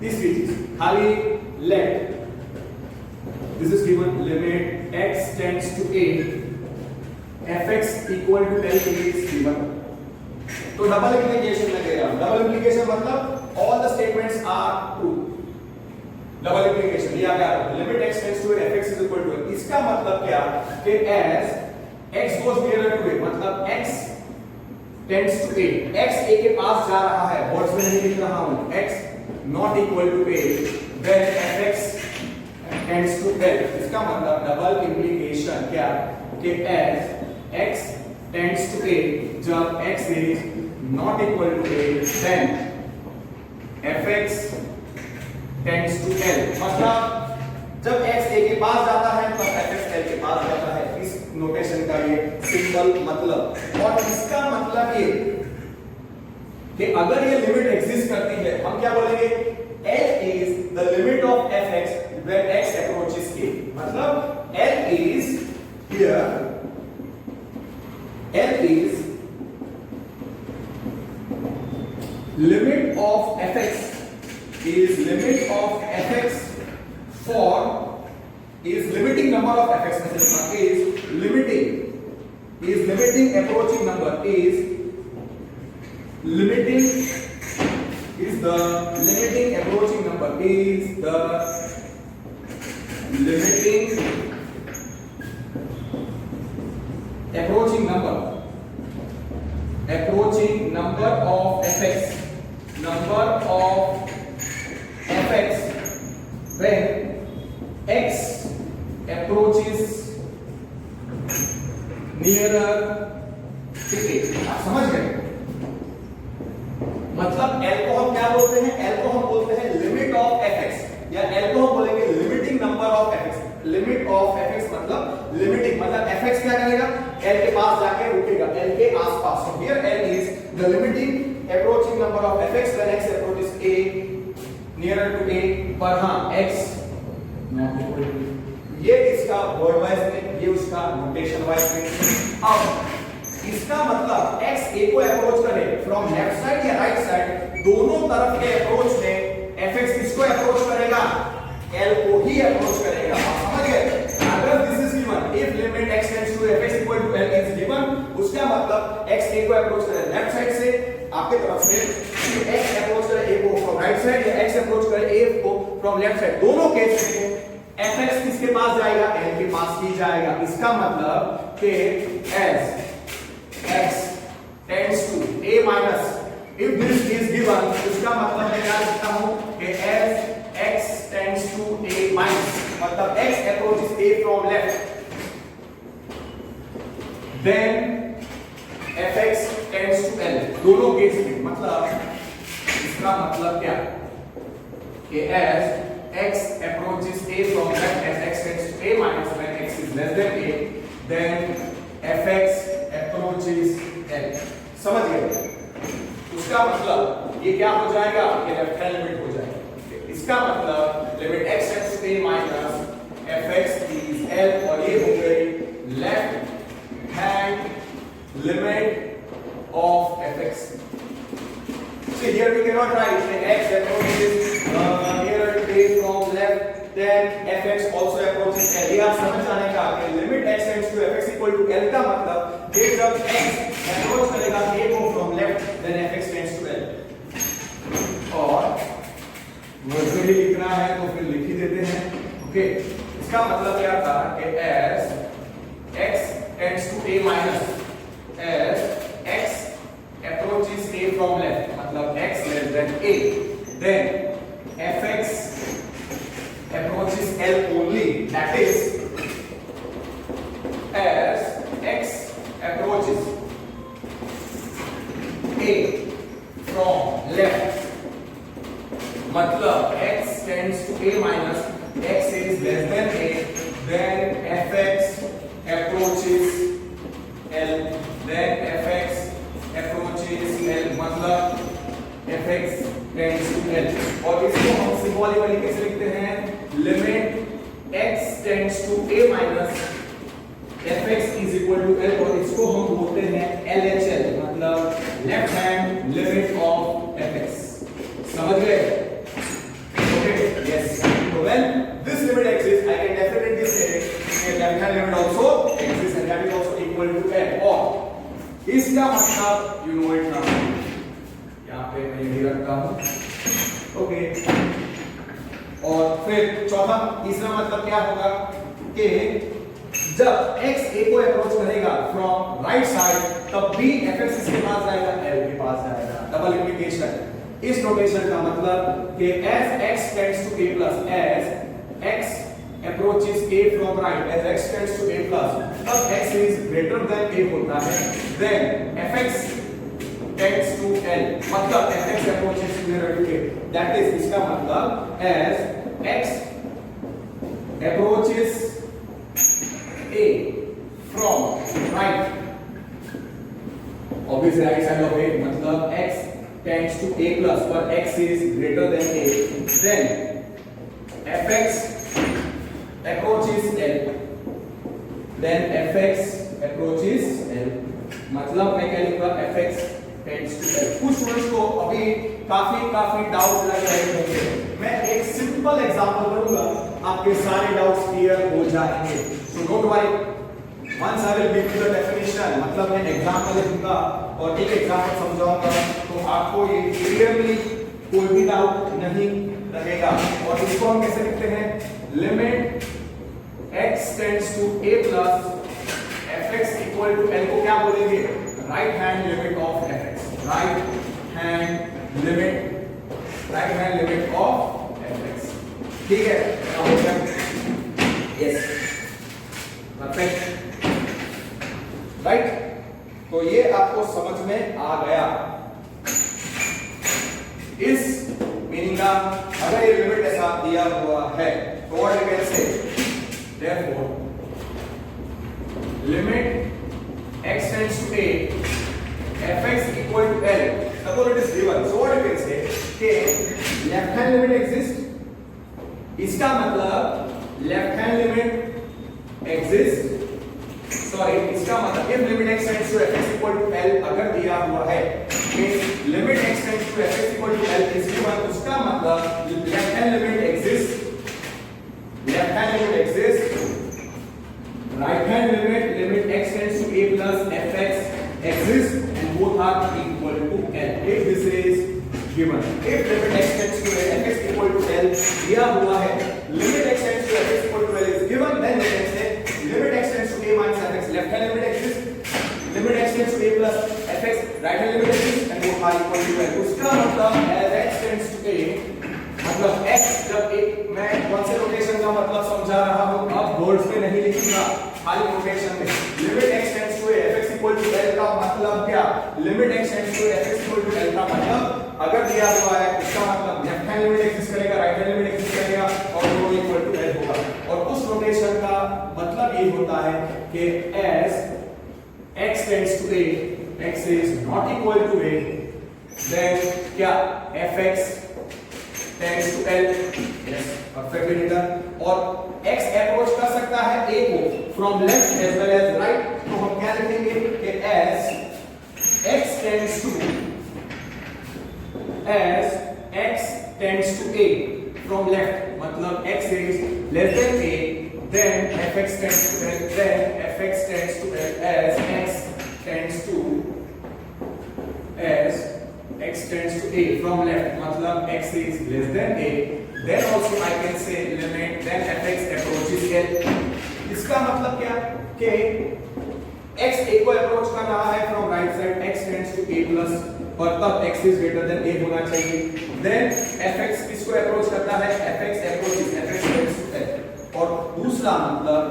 तीसरी चीज, खाली let, this is given limit x tends to A, fx equal to L is given, तो डबल इंप्लीकेशन में दे रहा हूं, डबल इंप्लीकेशन मतलब all the statements are true, double implication लिया क्या? Limit x tends to A, fx is equal to L, इसका मतलब क्या कि as x goes nearer to A, मतलब x tends to A, x A के पास जा रहा है, वर्ड्स में नहीं लिख रहा हूं, x not equal to A, then fx tends to L, इसका मतलब डबल इंप्लीकेशन क्या कि as x tends to A, जब x is not equal to A, then fx tends to L, मतलब जब x A के पास जाता है तो fx L के पास जाता है, इस नोटेशन का ये सिंपल मतलब। और इसका मतलब ये कि अगर ये लिमिट एग्जिस्ट करती है, हम क्या बोलेंगे? L is the limit of fx when x approaches A, मतलब L is here, L is limit of fx, is limit of fx for, is limiting number of fx, is limiting approaching number, is limiting, is the limiting approaching number, is the limiting approaching number of fx, number of fx when x approaches nearer to A, आप समझ गए? मतलब L को हम क्या बोलते हैं? L को हम बोलते हैं लिमिट ऑफ fx, या L को हम बोलेंगे limiting number of fx, limit of fx मतलब लिमिटिंग, मतलब fx क्या करेगा? L के पास जाके रुकेगा, L के आसपास। So here L is the limiting approaching number of fx when x approaches A nearer to A, पर हाँ x नॉट इक्वल टू, ये इसका वर्ड वाइज में, ये उसका नोटेशन वाइज में। अब इसका मतलब x a को अप्रोच करे फ्रॉम लेफ्ट साइड या राइट साइड, दोनों तरफ के अप्रोच में fx किसको अप्रोच करेगा, l को ही अप्रोच करेगा। आप समझ गए? अगर this is given, if limit x tends to fx equal to l is given, उसका मतलब x a को अप्रोच करे लेफ्ट साइड से आपके तरफ से, x अप्रोच करे a को फ्रॉम राइट साइड या x अप्रोच करे a को फ्रॉम लेफ्ट साइड, दोनों केस में fx किसके पास जाएगा, l के पास ही जाएगा। इसका मतलब कि as x tends to a minus, if this is given, इसका मतलब मैं क्या लिखता हूं कि as x tends to a minus, मतलब x approaches a from left, then fx tends to l, दोनों केस में। मतलब इसका मतलब क्या कि as x approaches a from left, as x tends to a minus when x is less than a, then fx approaches l। समझ गए? उसका मतलब ये क्या हो जाएगा कि लेफ्ट हैंड लिमिट हो जाएगी। इसका मतलब limit x tends to a minus fx is l, और ये हो गई left hand limit of fx। So here we cannot write that x approaches nearer to a from left, then fx also approaches l। ये आप समझ जाने का कि limit x tends to fx equal to l का मतलब कि जब x अप्रोच करेगा a को from left, then fx tends to l। और वर्ड में ही लिखना है तो फिर लिख ही देते हैं। ओके, इसका मतलब क्या था कि as x tends to a minus, as x approaches a from left, मतलब x less than a, then fx approaches l only, that is as x approaches a from left, मतलब x tends to a minus, x is less than a, then fx approaches l, then fx approaches l, मतलब fx tends to l। और इसको हम symbolically कैसे लिखते हैं, limit x tends to a minus fx is equal to l, और इसको हम बोलते हैं LHL, मतलब left hand limit of fx। समझ गए? Okay, yes. So when this limit exists, I can definitely say that left hand limit also exists and that is also equal to l। और इसका मतलब you know it now, यहाँ पे मैं यही रखता हूँ। ओके, और फिर चौथा तीसरा मतलब क्या होगा कि जब x a को अप्रोच करेगा फ्रॉम राइट साइड, तब भी fx इसके पास जाएगा, l के पास जाएगा। Double implication. इस नोटेशन का मतलब कि as x tends to a plus, as x approaches a from right, as x tends to a plus, तब x is greater than a होता है, then fx tends to l, मतलब fx approaches nearer to a, that is इसका मतलब as x approaches a from right, obviously right side of a, मतलब x tends to a plus, पर x is greater than a, then fx approaches l, then fx approaches l, मतलब मैं क्या लिखूंगा, fx tends to l। कुछ students को अभी काफी डाउट लग रहे होंगे, मैं एक सिंपल एग्जांपल करूंगा, आपके सारे डाउट्स क्लियर हो जाएंगे। So don't worry, once I will give you the definition, मतलब मैं एग्जांपल लिखूंगा और एक एग्जांपल समझाऊंगा, तो आपको ये क्लियरली कोई भी डाउट नहीं रहेगा। और इसको हम कैसे लिखते हैं, limit x tends to a plus fx equal to l को क्या बोलेंगे, right hand limit of fx, right hand limit of fx। ठीक है, यस, परफेक्ट, राइट। तो ये आपको समझ में आ गया। इस मीनिंग का अगर ये लिमिट ऐसा दिया हुआ है तो what we can say, therefore limit x tends to a fx equal to l, suppose it is given, so what you can say कि लेफ्ट हैंड लिमिट एग्जिस्ट, इसका मतलब left hand limit exist, sorry इसका मतलब if limit x tends to fx equal to L अगर दिया हुआ है कि limit x tends to fx equal to L is given, उसका मतलब left hand limit exists, left hand limit exists, right hand limit x tends to a plus fx exists and both are equal to L if this is given. If limit x tends to fx equal to L दिया हुआ है, limit x tends to fx equal to L is given, then we can say limit x tends to a minus fx, left hand limit exists, limit x tends to a plus fx, right hand limit exists and both are equal to L. उसका मतलब as x tends to a, मतलब x जब एक, मैं कौन से rotation का मतलब समझा रहा हूं, अब बोर्ड्स पे नहीं लिखूंगा, खाली रोटेशन में limit x tends to a fx equal to L का मतलब क्या, limit x tends to a fx equal to L का मतलब अगर दिया हुआ है इसका मतलब लेफ्ट हैंड लिमिट एग्जिस्ट करेगा, राइट हैंड लिमिट एग्जिस्ट करेगा और दोनों इक्वल टू L होगा। और उस रोटेशन का मतलब ये होता है कि as x tends to a, x is not equal to a, then क्या fx tends to L, yes perfectly written, और x अप्रोच कर सकता है a को from left as well as right, तो हम क्या लिखेंगे कि as x tends to a from left, मतलब x is less than a, then fx tends to L, then fx tends to L as x tends to a from left, मतलब x is less than a, then also I can say limit then fx approaches L. इसका मतलब क्या कि x a को approach कर रहा है from right side, x tends to a plus, और तब x is greater than a होना चाहिए, देन fx किसको अप्रोच करता है, fx approaches fx tends to L। और दूसरा मतलब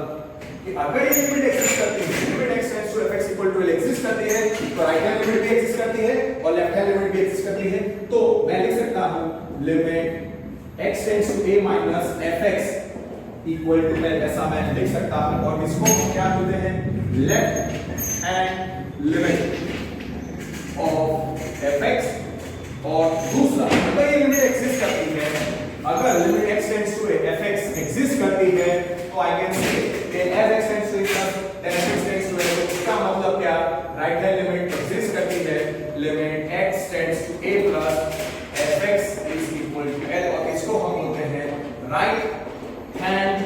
कि अगर ये लिमिट एग्जिस्ट करती है, limit x tends to fx equal to L exist करती है, तो राइट हैंड लिमिट भी एग्जिस्ट करती है और लेफ्ट हैंड लिमिट भी एग्जिस्ट करती है, तो मैं लिख सकता हूं limit x tends to a minus fx equal to L, ऐसा मैं लिख सकता हूं। और इसको हम क्या बोलते हैं, left hand limit of fx। और दूसरा अगर ये लिमिट एग्जिस्ट करती है, अगर limit x tends to fx exist करती है, तो आई कैन से कि as x tends to a then fx tends to L, इसका मतलब क्या, राइट हैंड लिमिट एग्जिस्ट करती है, limit x tends to a plus fx is equal to L, और इसको हम बोलते हैं right hand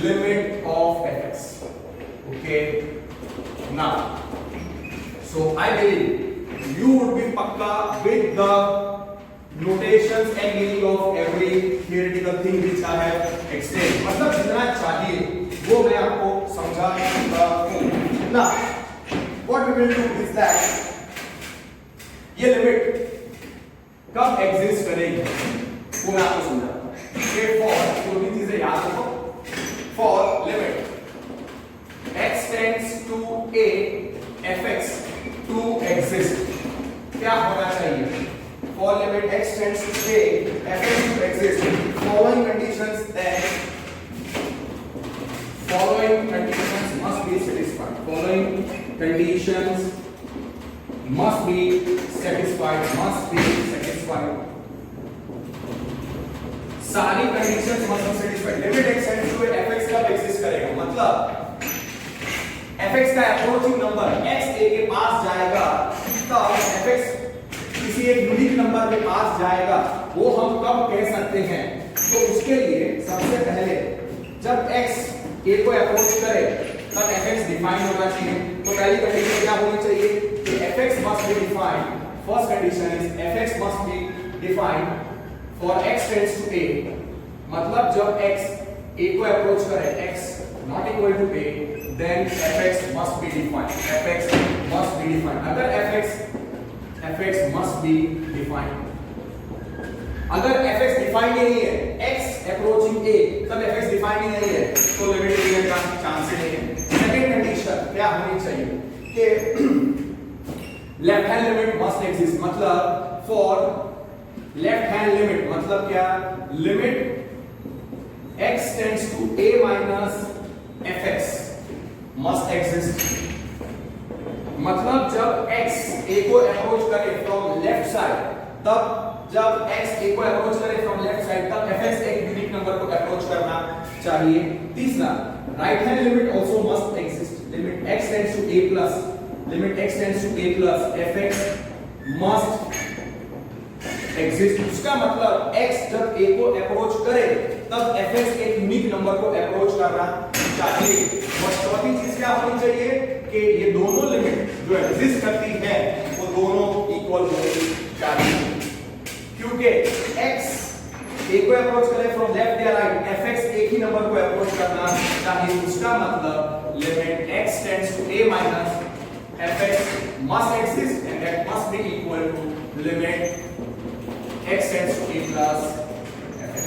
limit of fx. Okay, now so I believe you would be pakka with the notations and meaning of every theoretical thing which I have explained, मतलब जितना चाहिए वो मैं आपको समझा चुका हूँ। Now what we will do is that ये लिमिट कब एग्जिस्ट करेगी वो मैं आपको समझाता हूँ। फॉर दो चीजें याद रखो, for limit x tends to a fx to exist क्या होना चाहिए, for limit x tends to a fx to exist following conditions then following conditions must be satisfied, following conditions must be satisfied, सारी conditions must be satisfied. Limit x tends to fx कब exist करेगा, मतलब fx का approaching number x a के पास जाएगा, तब fx किसी एक यूनिक नंबर के पास जाएगा, वो हम कब कह सकते हैं, तो उसके लिए सबसे पहले जब x a को अप्रोच करे तब fx डिफाइन होना चाहिए। तो पहली कंडीशन क्या होनी चाहिए कि fx must be defined, first condition is fx must be defined for x tends to a, मतलब जब x a को अप्रोच करे, x not equal to a, then fx must be defined, fx must be defined। अगर fx must be defined, अगर fx defined नहीं है, x approaching a, तब fx defined ही नहीं है, तो लिमिट मिलने का चांस ही नहीं है। सेकंड कंडीशन क्या होनी चाहिए कि left hand limit must exist, मतलब फॉर लेफ्ट हैंड लिमिट मतलब क्या, limit x tends to a minus fx must exist, मतलब जब x a को अप्रोच करे फ्रॉम लेफ्ट साइड, तब जब x a को अप्रोच करे फ्रॉम लेफ्ट साइड तब fx एक यूनिक नंबर को अप्रोच करना चाहिए। तीसरा, right hand limit also must exist. Limit x tends to a plus fx must exist. उसका मतलब x जब a को अप्रोच करे तब fx एक यूनिक नंबर को अप्रोच करना चाहिए। और चौथी चीज क्या होनी चाहिए कि ये दोनों लिमिट जो एग्जिस्ट करती है वो दोनों इक्वल होनी चाहिए, क्योंकि x a को अप्रोच करे फ्रॉम लेफ्ट या राइट, fx एक ही नंबर को अप्रोच करना चाहिए। उसका मतलब limit x tends to a minus fx must exist and that must be equal to limit x tends to a plus fx.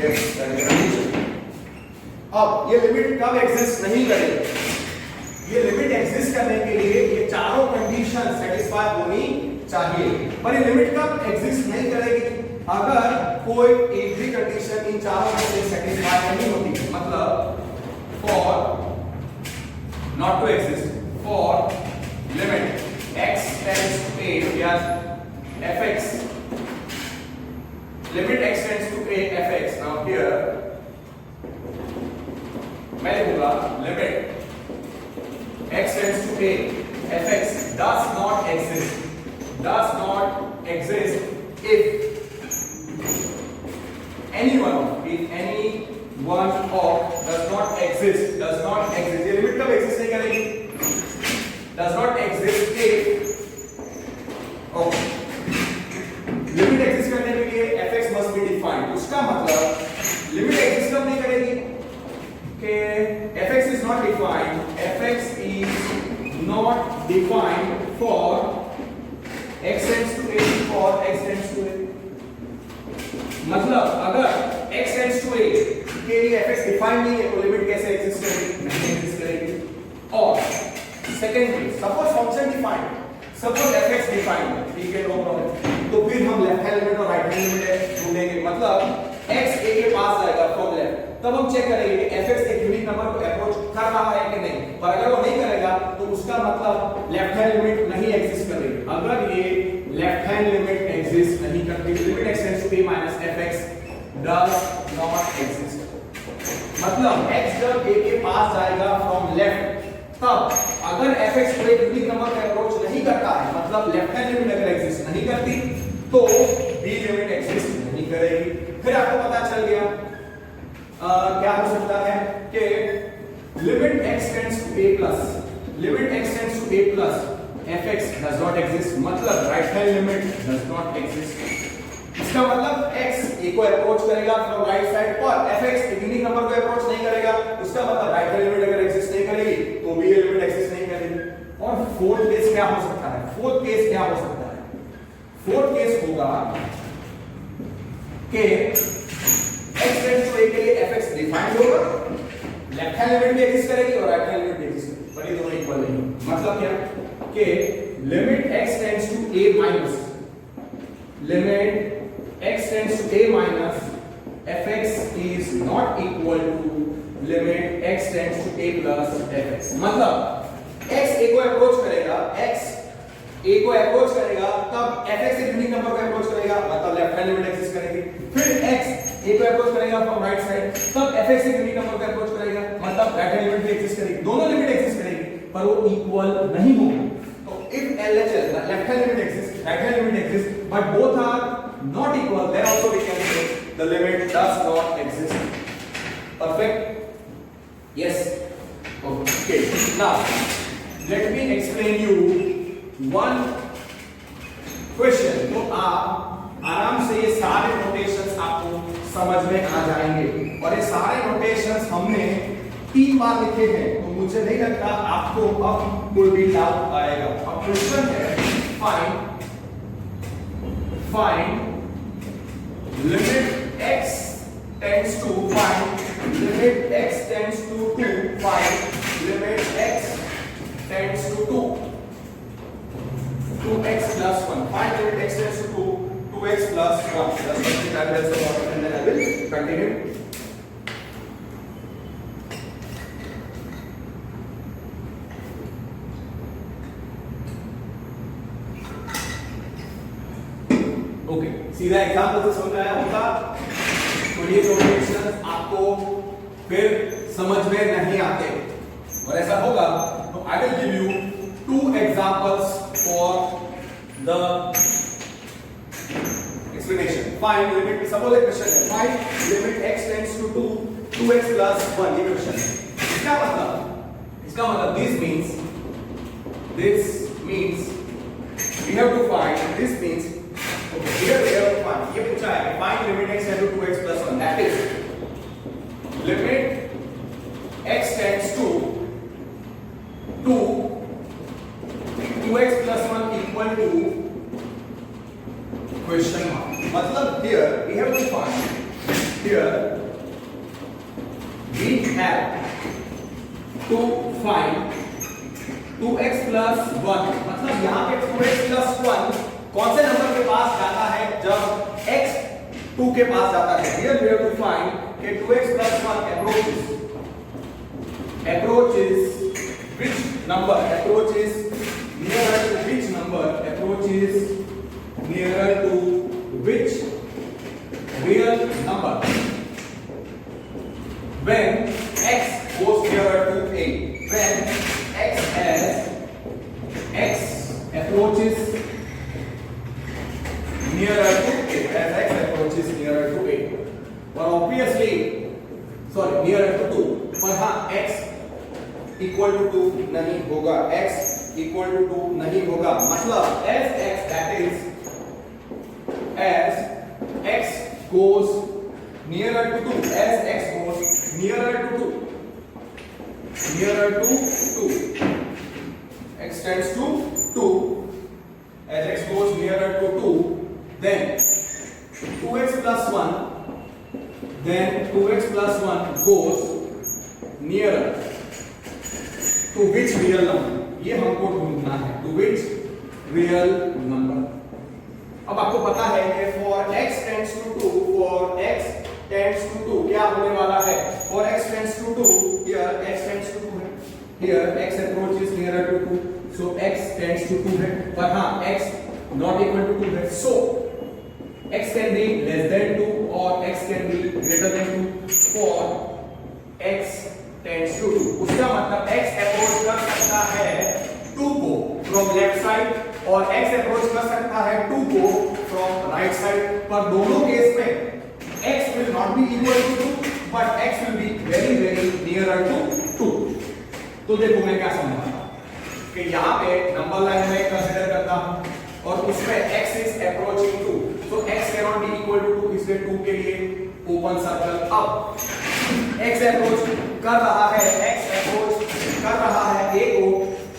Yes, that is the condition. अब ये limit कब exist नहीं करेगी? ये लिमिट एग्जिस्ट करने के लिए ये चारों कंडीशन सेटिस्फाई होनी चाहिए। पर ये लिमिट कब एग्जिस्ट नहीं करेगी? अगर कोई एक भी कंडीशन इन चारों में से सेटिस्फाई नहीं होती, मतलब for not to exist, for limit x tends to a या fx, limit x tends to a fx. Now here मैं लिखूंगा limit x tends to a fx does not exist if any one of does not exist। ये limit कब exist नहीं करेगी? does not exist if okay limit exist करने के लिए fx must be defined। उसका मतलब लिमिट एग्जिस्ट कब नहीं करेगी कि fx is not defined for x tends to a for x tends to a। मतलब अगर x tends to a के लिए fx डिफाइंड नहीं है तो लिमिट कैसे एग्जिस्ट करेगी? नहीं एग्जिस्ट करेगी। और secondly suppose function defined, suppose fx defined है, ठीक है, नो प्रॉब्लम, तो फिर हम लेफ्ट हैंड लिमिट और राइट हैंड लिमिट ढूंढेंगे। मतलब x a के पास जाएगा फ्रॉम लेफ्ट, तब हम चेक करेंगे कि fx एक यूनिक नंबर को अप्रोच कर रहा है कि नहीं। पर अगर वो नहीं करेगा तो उसका मतलब लेफ्ट हैंड लिमिट नहीं एग्जिस्ट करेगी। अगर ये लेफ्ट हैंड लिमिट एग्जिस्ट नहीं करती, limit x tends to a minus fx does not exist. मतलब x जब a के पास जाएगा फ्रॉम लेफ्ट, तब अगर fx को एक यूनिक नंबर का अप्रोच नहीं करता है, मतलब लेफ्ट हैंड लिमिट अगर एग्जिस्ट नहीं करती तो b लिमिट एग्जिस्ट नहीं करेगी। फिर आपको पता चल गया क्या हो सकता है कि limit x tends to a plus fx does not exist, मतलब right hand limit does not exist. इसका मतलब x a को अप्रोच करेगा फ्रॉम राइट साइड पर fx एक यूनिक नंबर को अप्रोच नहीं करेगा, उसका मतलब राइट हैंड लिमिट अगर एग्जिस्ट नहीं करेगी तो b लिमिट एग्जिस्ट नहीं करेगी। और फोर्थ केस क्या हो सकता है? फोर्थ केस होगा कि x टेंड्स टू a के लिए fx डिफाइंड होगा, लेफ्ट हैंड लिमिट भी एग्जिस्ट करेगी और राइट हैंड लिमिट भी एग्जिस्ट करेगी, पर ये दोनों इक्वल नहीं। मतलब क्या कि limit x tends to a minus fx is not equal to limit x tends to a plus fx। मतलब x a को अप्रोच करेगा तब fx एक यूनिक नंबर को अप्रोच करेगा, मतलब लेफ्ट हैंड लिमिट एग्जिस्ट करेगी। फिर x a को अप्रोच करेगा फ्रॉम राइट साइड, तब fx एक यूनिक नंबर को अप्रोच करेगा, मतलब राइट हैंड लिमिट भी एग्जिस्ट करेगी। दोनों लिमिट एग्जिस्ट करेगी पर वो इक्वल नहीं होंगी। तो if LHS left hand limit exist, right hand limit exist, but both are not equal, then also we can say the limit does not exist। Perfect? Yes? Okay. Now let me explain you one question। तो आप आराम से ये सारे notations आपको समझ में आ जाएंगे, और ये सारे नोटेशंस हमने 3 बार लिखे हैं, तो मुझे नहीं लगता आपको अब कोई भी डाउट आएगा। अब क्वेश्चन है find limit x tends to limit x tends to 2, find limit x tends to 2, 2x plus 1, find limit x tends to 2, 2x plus 1। That's something that is about, and then I will continue। Okay, सीधा example से समझ में आया होगा, तो ये दो relations आपको फिर समझ में नहीं आते, और ऐसा होगा तो I will give you 2 examples for the explanation. Find limit, suppose एक क्वेश्चन है, find limit x tends to 2 2x plus 1, ये क्वेश्चन है. इसका मतलब this means we have to find, this means okay, here we have to find, ये पूछा है find limit x tends to 2x plus 1, that is limit x tends to 2x plus 1 equal to question mark. मतलब here we have to find, here we have to find 2x plus 1, मतलब यहाँ पे 2x plus 1 कौन से number के पास जाता है जब x 2 के पास जाता है. Here we have to find कि 2x plus 1 approaches which number, approaches nearer to which number, approaches nearer to which real number when x goes nearer to a, when x approaches nearer to a, as x approaches nearer to a, but obviously sorry nearer to 2, पर हाँ x equal to 2 नहीं होगा, x equal to 2 नहीं होगा. मतलब as x, that is as x goes nearer to 2, as x goes nearer to 2, nearer to 2, x tends to 2, as x goes nearer to 2, then 2x plus 1, then 2x plus 1 goes nearer to which real number, ये हमको ढूंढना है, to which real number. अब आपको पता है कि for x tends to 2, for x tends to 2 क्या होने वाला है, for x tends to 2, here x tends to 2 है, here x approaches nearer to 2, so x tends to 2 है, पर हाँ x not equal to 2 है, so x can be less than 2 or x can be greater than 2 for x tends to 2. उसका मतलब x approach कर सकता है 2 को from left side और x approach कर सकता है 2 को from right side, पर दोनों केस में x will not be equal to 2 but x will be very very nearer to 2. तो देखो मैं क्या समझाता हूं कि यहाँ पे नंबर लाइन में कंसीडर करता हूं और उसमें x is approaching 2, so x cannot be equal to 2, इसलिए 2 के लिए ओपन सर्कल. अब x approach कर रहा है, x approach कर रहा है a को,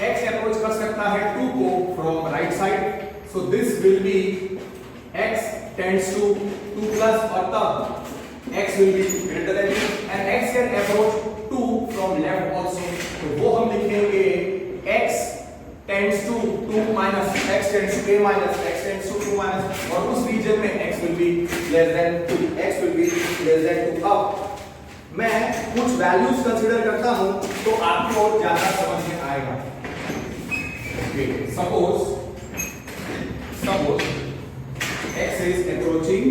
x approach कर सकता है 2 को from right side, so this will be x tends to 2 plus और तब x will be greater than 2 and x can approach 2 from left also, तो वो हम लिखेंगे x tends to 2 minus x tends to a minus x tends to 2 minus और उस reason में x will be less than 2, x will be less than 2. अब मैं कुछ वैल्यूज कंसीडर करता हूं तो आपको और ज्यादा समझ में आएगा. Suppose x is approaching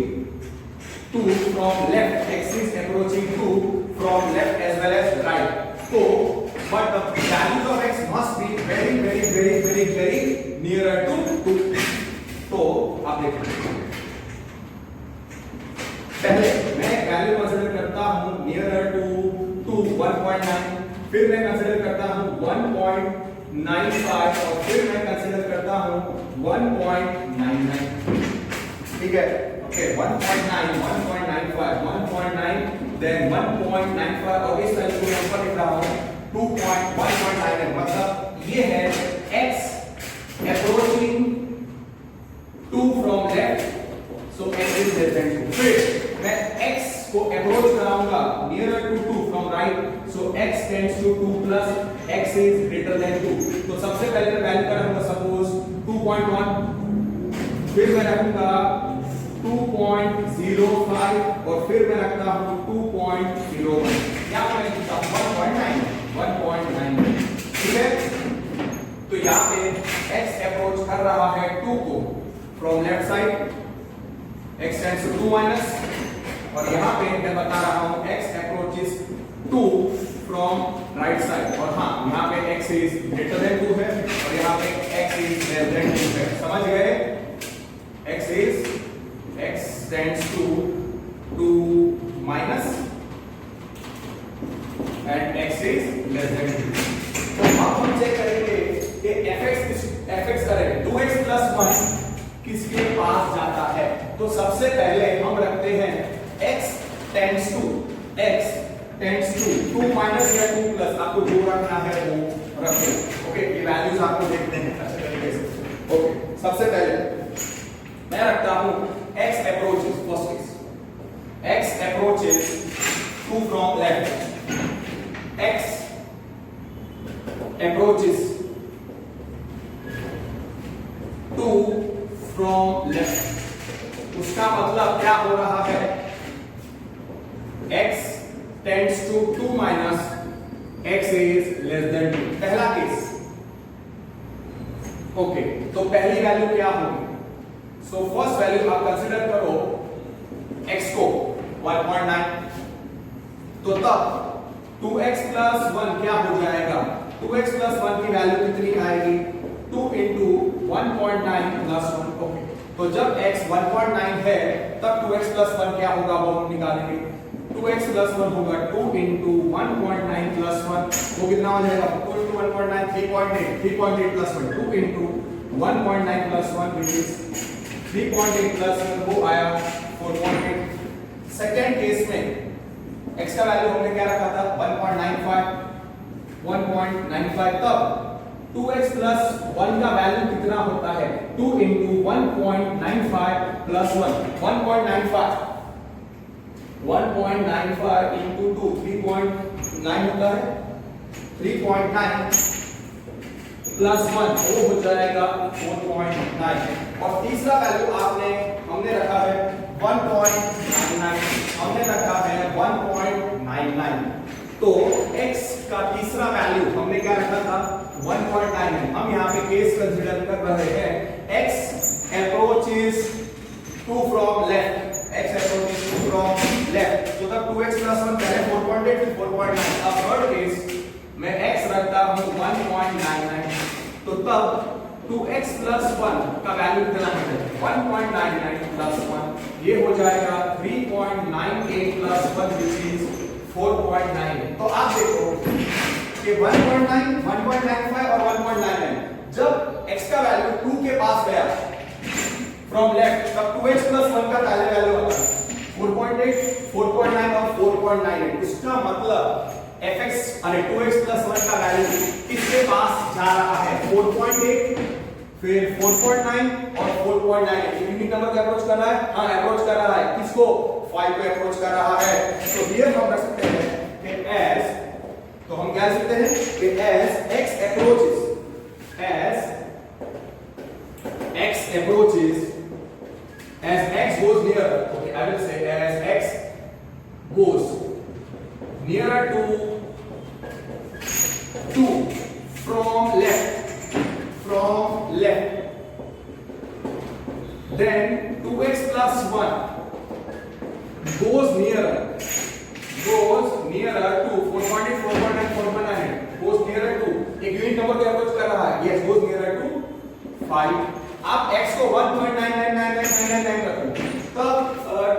2 from left, x is approaching 2 from left as well as right, so but the values of x must be very very very very very nearer to 2. तो आप देखिए पहले मैं वैल्यू कंसीडर करता हूं nearer to 1.9, फिर मैं consider करता हूं 1.95 और फिर मैं कंसीडर करता हूं 1.99. ठीक है, ओके 1.9 1.95 1.9 देन 1.95 और इस वैल्यू को मैं ऊपर लिख रहा हूं 2.1.9, मतलब ये है x approaching 2 from left, so x is less than 2. फिर मैं x को अप्रोच कराऊंगा nearer to 2 from right, so x tends to 2 plus x is greater than 2. तो सबसे पहले मैं वैल्यू का रखूंगा सपोज 2.1, फिर मैं रखूंगा 2.05 और फिर मैं रखता हूं 2.01, या मैं लिखता हूं 1.9. ठीक है, तो यहाँ पे x अप्रोच कर रहा है 2 को from left side x tends to 2 minus, और यहाँ पे मैं बता रहा हूँ x approaches 2 from right side, और हाँ यहाँ पे x इज ग्रेटर देन 2 है और यहाँ पे x इज लेस देन 2 है। समझ गए? x tends to 2 minus and x is less than 2। तो अब हम चेक करेंगे कि fx करें 2x प्लस 1 किसके पास जाता है। तो सबसे पहले हम रखते हैं x टेंड्स टू 2 माइनस या 2 प्लस, आपको जो रखना है वो रखें। ओके, ये वैल्यूज आपको देखते हैं अच्छे तरीके से। ओके, सबसे पहले मैं रखता हूं x approaches, first case x approaches 2 from left, x approaches 2 from left. उसका मतलब क्या हो रहा है? x tends to 2 minus x is less than 2, पहला केस। ओके, तो पहली वैल्यू क्या होगी? सो फर्स्ट वैल्यू आप कंसीडर करो x को 1.9, तो तब 2x प्लस 1 क्या हो जाएगा? 2x प्लस 1 की वैल्यू कितनी आएगी? 2 into 1.9 plus 1। ओके, तो जब x 1.9 है तब 2x plus 1 क्या होगा वो हम निकालेंगे। 2x plus 1 होगा 2 into 1.9 plus 1, वो कितना हो जाएगा? 2 into 1.9 3.8 plus 1, 2 into 1.9 plus 1 which is 3.8 plus 1, वो आया 4.8। सेकेंड केस में x का वैल्यू हमने क्या रखा था? 1.95, तब 2x plus 1 का वैल्यू कितना होता है? 2 into 1.95 plus 1, 1.95 into 2 3.9 होता है, 3.9 plus 1 वो हो जाएगा 4.9। और तीसरा वैल्यू हमने रखा है 1.99, हमने रखा है 1.99। तो x का तीसरा वैल्यू हमने क्या रखा था? 1.99। हम यहाँ पे केस कंसीडर कर रहे हैं x approaches 2 from left, x approaches 2 from left, तो तब 2x प्लस 1 पहले 4.8 फिर 4.9। अब थर्ड केस में x रखता हूँ 1.99, तो तब 2x प्लस 1 का वैल्यू कितना है? 1.99 प्लस 1, ये हो जाएगा 3.98 प्लस 1 which is 4.9। तो आप देखो कि 1.9, 1.95 और 1.99, जब x का वैल्यू 2 के पास गया फ्रॉम लेफ्ट, तब 2x प्लस 1 का पहले वैल्यू आता है 4.8, 4.9 और 4.98। इसका मतलब fx अरे 2x प्लस 1 का वैल्यू किसके पास जा रहा है? 4.8, फिर 4.9 और 4.98। यूनिट नंबर को अप्रोच कर रहा है, हाँ अप्रोच कर रहा है, किसको? 5 को अप्रोच कर रहा है। तो हियर हम रख सकते हैं कि as, तो हम क्या लिख सकते हैं कि as x approaches, as x goes nearer, okay, I will say as x goes nearer to 2 from left, then 2x plus 1 goes nearer to 4.8, 4.9, 4.9 goes nearer to, एक यूनिट नंबर को अप्रोच कर रहा है, yes goes nearer to 5। आप x को 1.99999 रखो, तब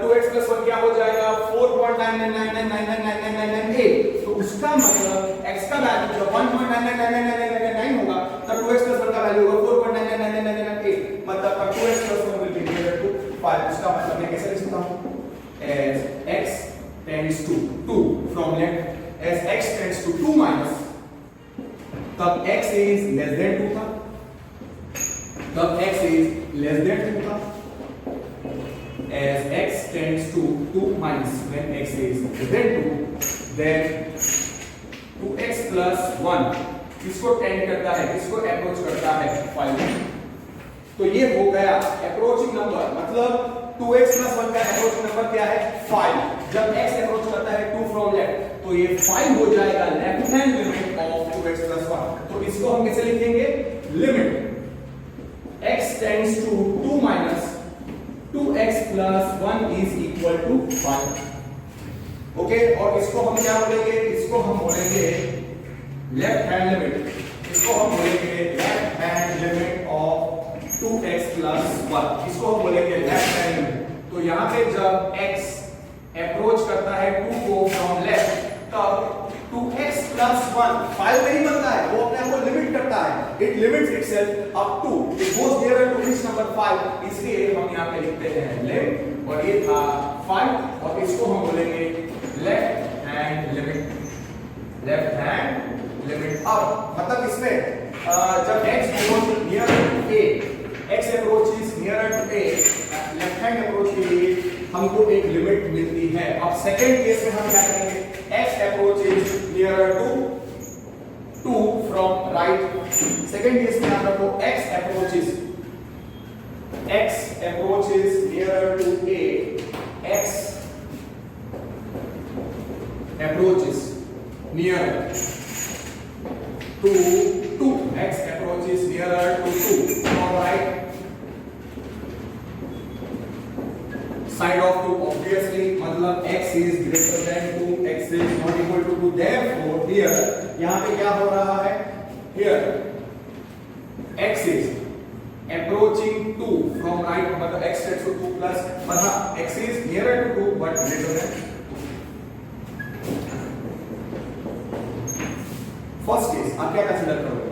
2x plus 1 क्या हो जाएगा? 4.999999998। तो उसका मतलब x का वैल्यू जब 1.9999999 होगा तब 2x plus 1 का वैल्यू होगा 4.9999998, मतलब तब 2x plus 1 will be nearer to 5। उसका मतलब मैं कैसे लिख सकता हूँ? As x tends to 2 from left, as x tends to 2 minus, तब x is less than 2 था, तब x is less than 2 था। As x tends to 2 minus, when x is less than 2, then 2x plus 1 किसको tend करता है, किसको approach करता है? 5। तो ये हो गया अप्रोचिंग नंबर, मतलब 2x plus 1 का अप्रोचिंग नंबर क्या है? 5। जब x अप्रोच करता है 2 फ्रॉम लेफ्ट, तो ये 5 हो जाएगा left hand limit of 2x plus 1। तो इसको हम कैसे लिखेंगे? Limit x tends to 2 minus 2x plus 1 is equal to 5। Okay, और इसको हम क्या बोलेंगे, इसको हम बोलेंगे लेफ्ट हैंड लिमिट, इसको हम बोलेंगे left hand limit of 2x plus 1, इसको हम बोलेंगे लेफ्ट हैंड लिमिट। तो यहाँ पे जब x अप्रोच करता है 2 को फ्रॉम लेफ्ट, तब 2x plus 1 5 नहीं बनता है, वो अपने आप को लिमिट करता है, it limits itself up to, it goes nearer to reach number 5, इसलिए हम यहाँ पे लिखते हैं लिमिट, और ये था 5, और इसको हम बोलेंगे left hand limit, left hand limit. अब मतलब इसमें जब x goes nearer to a, x approaches nearer to a, left hand approach के लिए हमको एक लिमिट मिलती है। अब सेकंड केस में हम क्या करेंगे, x approaches nearer to 2 from right, second case में आप रखो x approaches nearer to a, x approaches nearer to 2, x approaches nearer to 2 from right side of 2, obviously मतलब x is greater than 2, x is not equal to 2, therefore here यहाँ पे क्या हो रहा है, here x is approaching 2 from right, मतलब x tends to 2 plus, मतलब x is nearer to 2 but greater than 2। First case आप क्या कंसीडर करोगे,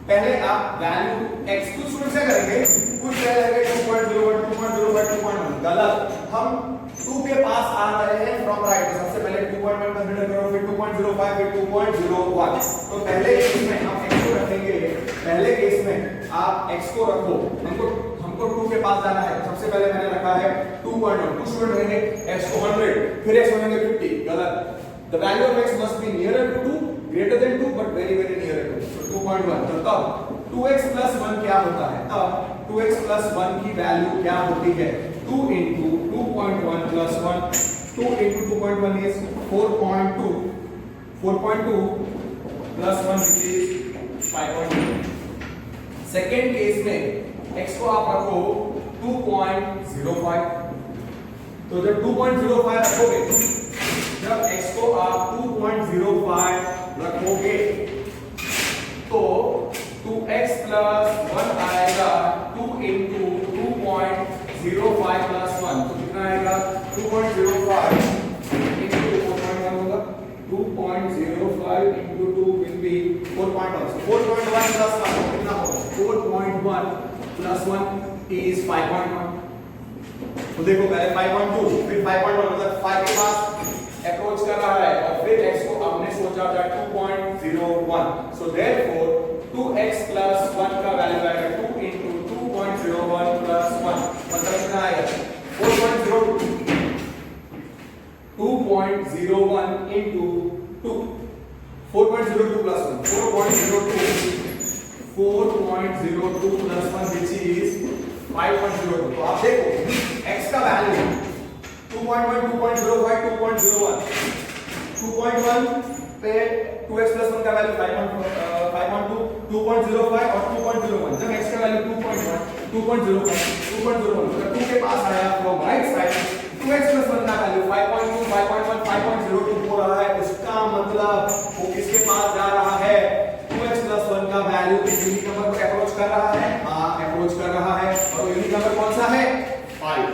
पहले आप वैल्यू x कुछ स्टूडेंट से करेंगे, कुछ करेंगे 2.01 2.05 2.1, गलत, हम 2 के पास आ रहे हैं फ्रॉम राइट, सबसे पहले 2.1 कंसीडर करो, फिर 2.05 फिर 2.01। तो पहले केस में हम x को रखेंगे, पहले केस में आप x को रखो, हमको 2 के पास जाना है, सबसे पहले मैंने रखा है 2.1, कुछ स्टूडेंट रहेंगे x को 100, फिर x बनेंगे 50, गलत, the value of x must be nearer to 2, greater than 2 but very nearer to 2, so 2.1। तो तब 2x plus 1 क्या होता है, तब 2x plus 1 की वैल्यू क्या होती है, 2 into 2.1 plus 1, 2 into 2.1 is 4.2, 4.2 plus 1 which is 5.2। Second case में x को आप रखो 2.05, तो जब 2.05 रखोगे, जब x को आप 2.05 रखोगे तो 2x plus 1 आएगा 2 into 2.05 plus 1, तो कितना आएगा 2.05 into 4.1 होगा, 2.05 into 2 will be 4.1, so 4.1 plus 1 कितना होगा, 4.1 plus 1 is 5.1। तो देखो पहले 5.2 फिर 5.1, मतलब 5 के पास अप्रोच कर रहा है, और फिर x को हमने सोचा था 2.01, so therefore 2x plus 1 का वैल्यू आएगा 2 into 2.01 plus 1, मतलब कितना आएगा 4.02, 2.01 into 2, 4.02 plus 1, 4.02 plus 1 which is 5.02। तो आप देखो x का वैल्यू 2.1 2.05 2.01, 2.1 पे 2x plus 1 का वैल्यू 5.2 2.05 और 2.01, जब x का वैल्यू 2.1 2.05 2.01, तो 2 के पास आया from right side, 2x plus 1 का वैल्यू 5.2 5.1 5.02 हो रहा है, उसका मतलब वो किसके पास जा रहा है, 2x plus 1 का वैल्यू किस यूनिट नंबर को अप्रोच कर रहा है, हां अप्रोच कर रहा है, और यूनिट नंबर कौन सा है 5।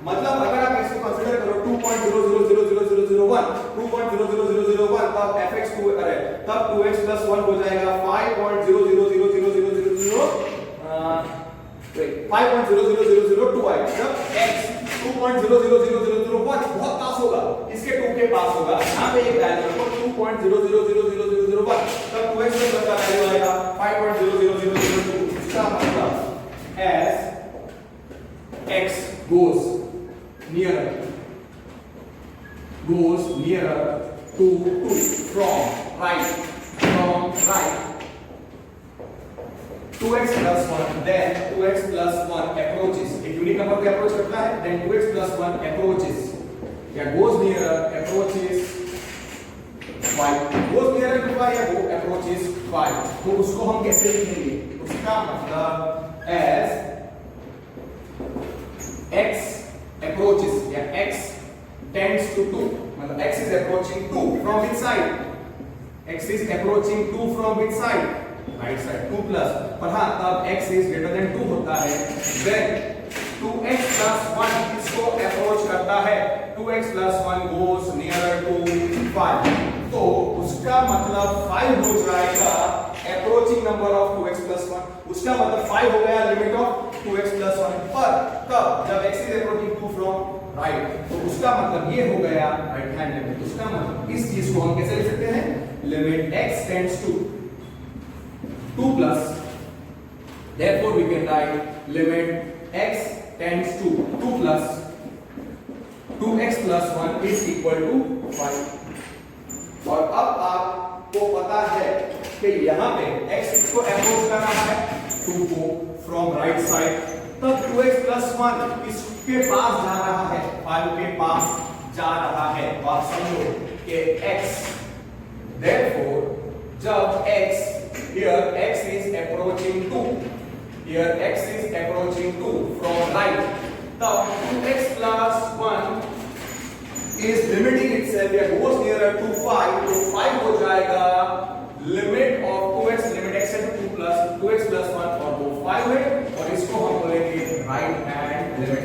मतलब अगर आप इसको कंसीडर करो 2.000001 2.000001, तब fx2 अरे तब 2x plus 1 हो जाएगा 5.000002 आएगा, जब x 2.000001 बहुत पास होगा, इसके 2 के पास होगा, यहाँ पे एक वैल्यू रखो 2.000001, तब 2x plus 1 का वैल्यू आएगा 5.000002, इसका मतलब as x goes nearer to 2 from right 2x plus 1, then 2x plus 1 approaches, एक यूनिट नंबर पे अप्रोच करता है, then 2x plus 1 approaches या goes nearer approaches 5, goes nearer to 5 या go approaches 5, तो उसको हम कैसे लिखेंगे, उसका मतलब as x approaches या x tends to 2 मतलब x is approaching 2 from which side? x is approaching 2 from which side? right side 2 plus पर हाँ तब x is greater than 2 होता है then 2x plus 1 इसको अप्रोच करता है 2x plus 1 goes nearer to 5 तो उसका मतलब 5 हो जाएगा approaching number of 2x plus 1 उसका मतलब 5 हो गया limit of 2x plus 1 पर कब जब x is approaching 2 from right तो उसका मतलब ये हो गया राइट हैंड लिमिट उसका मतलब इस चीज को हम कैसे लिख सकते हैं limit x tends to 2 plus therefore we can write limit x tends to 2 plus 2x plus 1 is equal to 5 और अब आपको पता है कि यहाँ पे x इसको अप्रोच कर रहा है 2 को फ्रॉम राइट साइड तब 2x plus 1 इसके पास जा रहा है 5 के पास जा रहा है और समझो कि x therefore जब x here x is approaching 2 here x is approaching 2 from right तब 2x plus 1 is limiting itself या goes nearer to 5 तो 5 हो जाएगा limit of 2x limit x to 2 plus 2x plus 1 और वो 5 है और इसको हम बोलेंगे right hand limit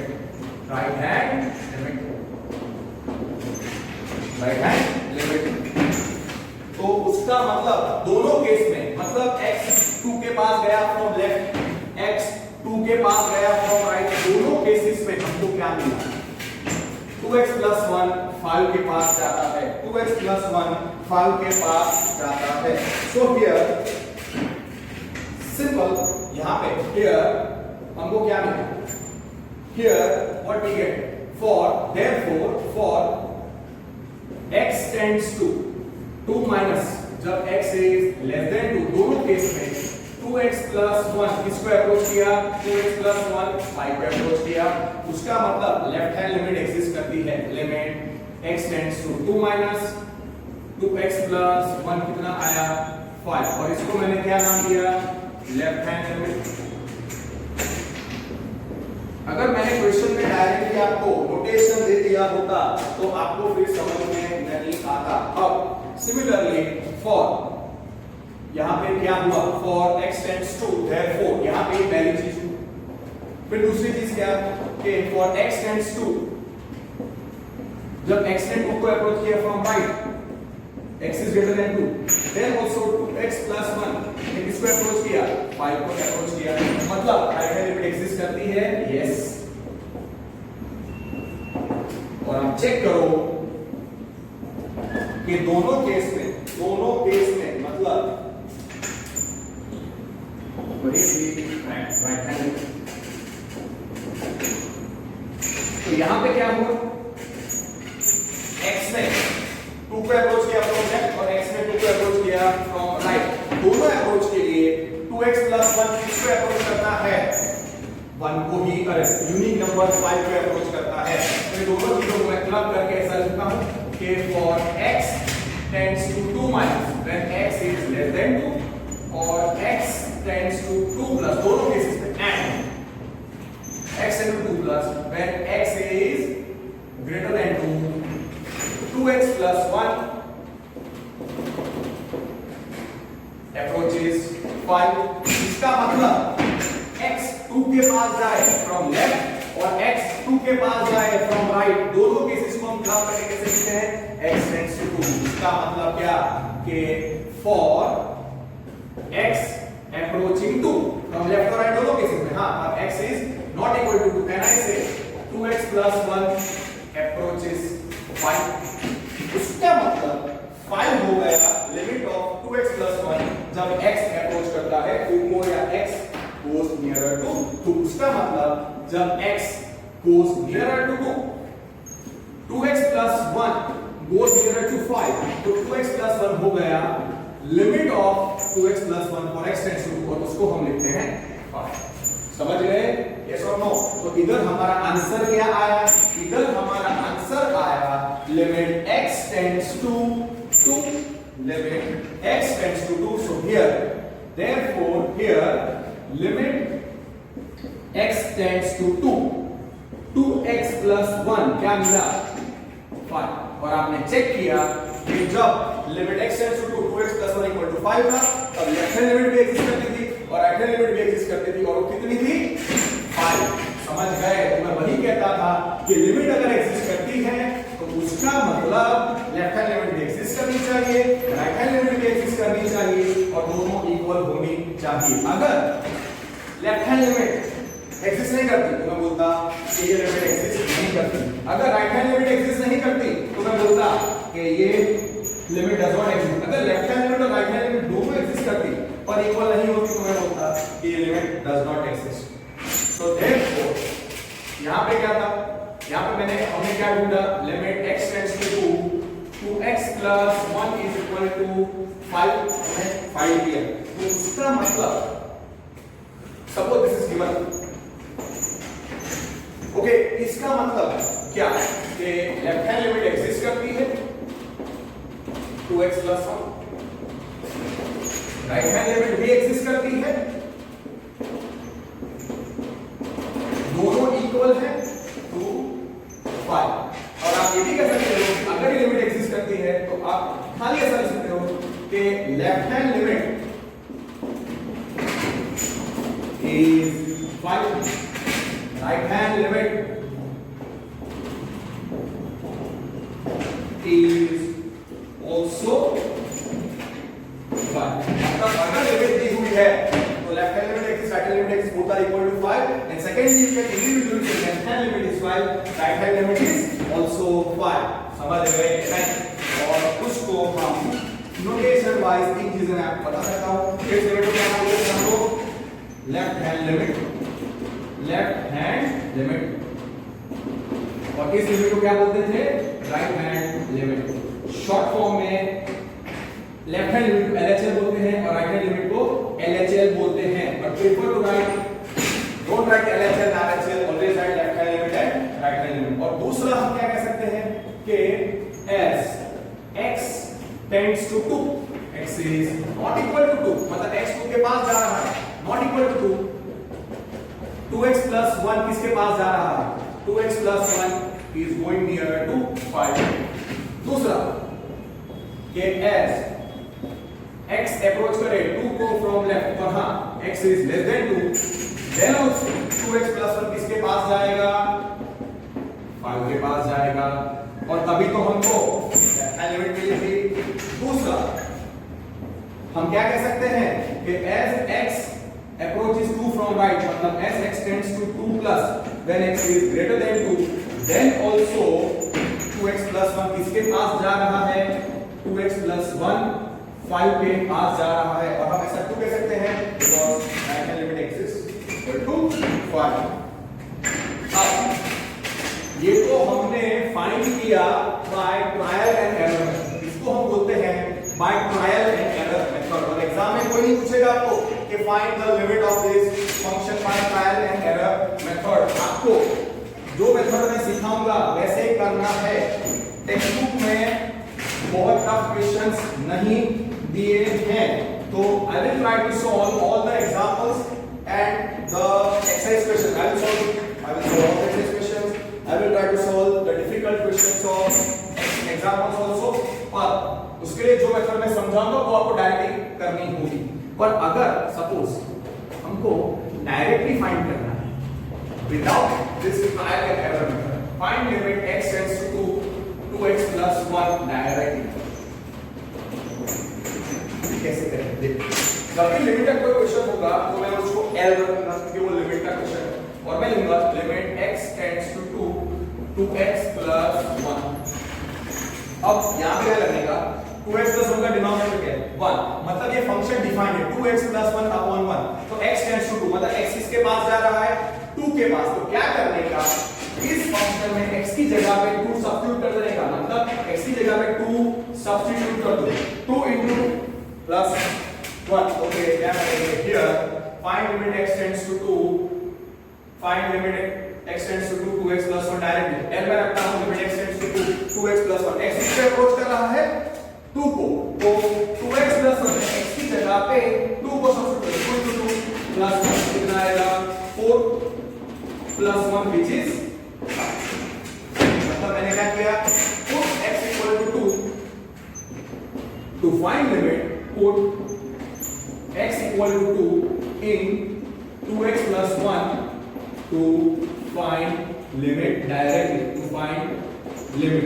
तो उसका मतलब दोनों केस में मतलब x 2 के पास गया फ्रॉम लेफ्ट x 2 के पास गया फ्रॉम राइट दोनों केसेस में हमको क्या मिला 2x plus 1 5 के पास जाता है 2x plus 1 5 के पास जाता है so here simple यहाँ पे here हमको क्या मिला here what we get therefore for x tends to 2 minus जब x is less than 2 दोनों केस में 2x plus 1 किसको अप्रोच किया 2x plus 1 5 को अप्रोच किया उसका मतलब लेफ्ट हैंड लिमिट एग्जिस्ट करती है limit x tends to 2 minus 2x plus 1 कितना आया 5 और इसको मैंने क्या नाम दिया लेफ्ट हैंड लिमिट अगर मैंने क्वेश्चन में डायरेक्टली आपको नोटेशन दे दिया होता तो आपको फिर समझ में नहीं आता अब सिमिलरली फॉर यहां पे क्या हुआ for x tends to therefore यहां पे पहली चीज फिर दूसरी चीज क्या कि फॉर x टेंड्स टू जब x ने 2 को अप्रोच किया from right x is greater than 2 then also 2x plus 1 ने किसको अप्रोच किया 5 को अप्रोच किया मतलब राइट हैंड लिमिट एग्जिस्ट करती है यस और हम चेक करो कि दोनों केस में मतलब राइट हैंड तो यहां पे क्या हुआ x ने 2 को अप्रोच किया फ्रॉम लेफ्ट और x ने 2 को अप्रोच किया फ्रॉम राइट दोनों अप्रोच के लिए 2x plus 1 किसको अप्रोच करता है 1 को ही यूनिक नंबर 5 को अप्रोच करता है तो दोनों चीजों को मैं क्लब करके ऐसा लिखता हूं कि for x tends to 2 minus when x is less than 2 और x tends to 2 plus दोनों केसेस में and x tends to 2 plus when x is greater than 2 2x plus 1 approaches 5 इसका मतलब x 2 के पास जाए from left और x 2 के पास जाए from right दोनों केसेस को हम क्लब करके कैसे लिखते हैं x tends to 2 इसका मतलब क्या कि for x approaching 2 from left or right दोनों केसेस में हाँ अब x is not equal to 2 can I say 2x plus 1 approaches 5 उसका मतलब 5 हो गया लिमिट ऑफ 2x plus 1 जब x अप्रोच करता है 2 को या x goes nearer to 2 उसका मतलब जब x goes nearer to 2 2x plus 1 goes nearer to 5 तो 2x plus 1 हो गया limit of 2x plus 1 for x tends to 2 और उसको हम लिखते हैं 5 समझ गए यस और नो तो इधर हमारा आंसर क्या आया इधर हमारा आंसर आया limit x tends to 2 limit x tends to 2 so here therefore here limit x tends to 2 2x plus 1 क्या मिला 5 और आपने चेक किया कि जब limit x tends to 2x plus 1 equal to 5 था तब लेफ्ट हैंड लिमिट भी एग्जिस्ट करती थी और राइट हैंड लिमिट भी एग्जिस्ट करती थी और वो कितनी थी 5 समझ गए। तो मैं वही कहता था कि लिमिट अगर एग्जिस्ट करती है तो उसका मतलब लेफ्ट हैंड लिमिट भी एग्जिस्ट करनी चाहिए राइट हैंड लिमिट भी एग्जिस्ट करनी चाहिए और दोनों इक्वल होनी चाहिए। अगर लेफ्ट हैंड लिमिट एग्जिस्ट नहीं करती तो मैं बोलता कि ये लिमिट एग्जिस्ट नहीं करती। अगर राइट हैंड लिमिट एग्जिस्ट नहीं करती तो मैं बोलता कि ये लिमिट डज नॉट एग्जिस्ट। अगर लेफ्ट हैंड लिमिट और राइट हैंड लिमिट दोनों एग्जिस्ट करती पर इक्वल नहीं होती तो मैं बोलता कि ये लिमिट डज नॉट एग्जिस्ट। तो देयरफॉर यहां पे क्या था यहां पे हमने क्या ढूंढा limit x tends to 2x plus 1 is equal to 5 हमने फाइंड किया। तो उसका मतलब suppose this is given okay इसका मतलब क्या कि लेफ्ट हैंड लिमिट एग्जिस्ट करती है 2x plus 1 right hand limit भी एग्जिस्ट करती है दोनों इक्वल है 2 5 और आप ये भी कह सकते हो कि अगर ये लिमिट एग्जिस्ट करती है तो आप खाली ऐसा लिख सकते हो कि left hand limit is 5 right hand limit is also 5 मतलब अगर लिमिट दी हुई है तो left hand limit axis right hand limit axis both are equal to 5 and secondly you can individually say left hand limit is 5 right hand limit is also 5 समझ गए नहीं। और उसको हम नोटेशन वाइज तीन चीजें मैं आपको बता सकता हूं इस लिमिट को क्या बोलते हैं हम लोग लेफ्ट हैंड लिमिट और इस लिमिट को क्या बोलते थे right hand limit. Short form में लेफ्ट हैंड लिमिट को LHL बोलते हैं और राइट हैंड लिमिट को LHL बोलते हैं। But prefer to write don't write LHL और LHL always write left hand limit and right hand limit. और दूसरा हम क्या कह सकते हैं कि as x tends to 2 x is not equal to 2 मतलब x 2 के पास जा रहा है not equal to 2 2x plus 1 किसके पास जा रहा है 2x plus 1 is going nearer to 5। दूसरा कि as x approach करे 2 को from left और हाँ x is less than 2 then also 2x plus 1 किसके पास जाएगा 5 के पास जाएगा और तभी तो हमको लिमिट मिली थी। दूसरा हम क्या कह सकते हैं कि as x approaches 2 from right मतलब as x tends to 2 plus when x is greater than 2 then also 2x plus 1 किसके पास जा रहा है 2x plus 1 5 के पास जा रहा है और हम ऐसा क्यों कह सकते हैं because right hand limit exists equal to 5। अब ये तो हमने फाइंड किया बाय ट्रायल एंड एरर इसको हम बोलते हैं by trial and error method. और एग्जाम में कोई नहीं पूछेगा आपको कि find the limit of this function by trial and error method. आपको जो मेथड मैं सिखाऊंगा वैसे ही करना है। टेक्स्ट बुक में बहुत टफ क्वेश्चंस नहीं दिए हैं तो I will try to solve all the examples and the exercise question. I will solve all the exercise questions. I will try to solve the difficult questions of examples also। पर उसके लिए जो method मैं समझाऊंगा वो आपको directly करनी होगी। पर अगर सपोज हमको डायरेक्टली फाइंड करना है without this trial and error method find limit x tends to 2x plus 1 directly कैसे करें देखिए। जब भी लिमिट का कोई क्वेश्चन होगा तो मैं उसको L रखूंगा क्योंकि वो लिमिट का क्वेश्चन है और मैं लूंगा limit x tends to 2x plus 1। अब यहां पे क्या लगेगा 2x plus 1 का डिनोमिनेटर क्या है 1 मतलब ये फंक्शन डिफाइंड है 2x plus 1 upon 1 तो x tends to 2 मतलब x किसके पास जा रहा है 2 के पास। तो क्या करने का इस फंक्शन में x की जगह पे 2 सब्स्टिट्यूट कर देने का मतलब x की जगह पे 2 सब्स्टिट्यूट कर दो 2 into plus 1 ओके क्या करेंगे here find limit x tends to 2 find limit x tends to 2x plus 1 directly L में रखता हूं limit x tends to 2x plus 1 x किस पे अप्रोच कर रहा है 2 को तो 2x plus 1 x की जगह पे 2 को सब्स्टिट्यूट 2 into 2 plus 1 कितना आएगा 4 plus 1 which is To find limit, put x equal to 2 in 2x plus 1 to find limit directly. To find limit